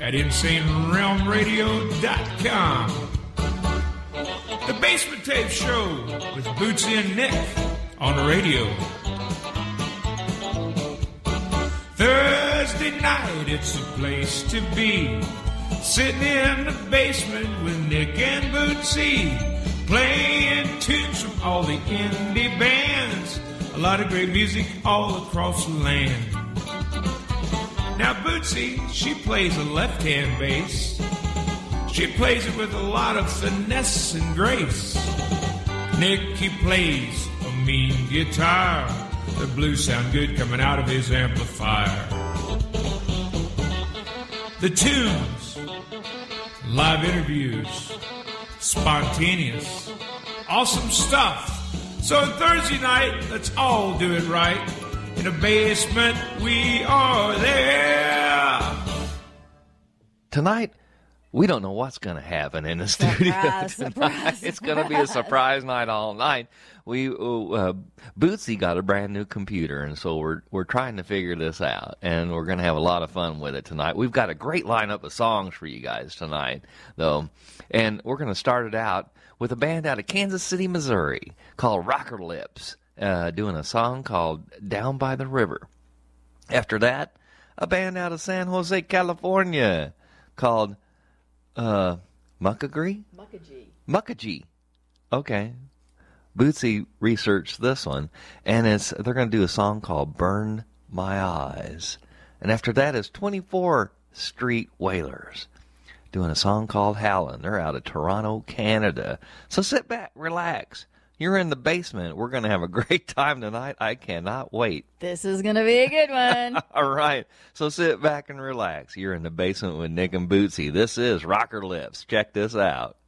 at InsaneRealmRadio.com. The Basement Tape Show with Bootsy and Nick on the radio. Thursday night, it's a place to be. Sitting in the basement with Nick and Bootsy, playing tunes from all the indie bands. A lot of great music all across the land. Now Bootsy, she plays a left-hand bass. She plays it with a lot of finesse and grace. Nick, he plays a mean guitar. The blues sound good coming out of his amplifier. The tunes, live interviews, spontaneous, awesome stuff. So Thursday night, let's all do it right. In the basement, we are there. Tonight, we don't know what's going to happen in the studio tonight. Surprise. It's going to be a surprise night all night. Bootsy got a brand new computer, and so we're trying to figure this out, and we're going to have a lot of fun with it tonight. We've got a great lineup of songs for you guys tonight, though, and we're going to start it out with a band out of Kansas City, Missouri, called Rocker Lips. Doing a song called Down by the River. After that, a band out of San Jose, California called Mukagee? Mukagee. Okay. Bootsy researched this one, and they're going to do a song called Burn My Eyes. And after that is 24 Street Wailers doing a song called Howlin'. They're out of Toronto, Canada. So sit back, relax. You're in the basement. We're going to have a great time tonight. I cannot wait. This is going to be a good one. All right. So sit back and relax. You're in the basement with Nick and Bootsy. This is Rocker Lips. Check this out.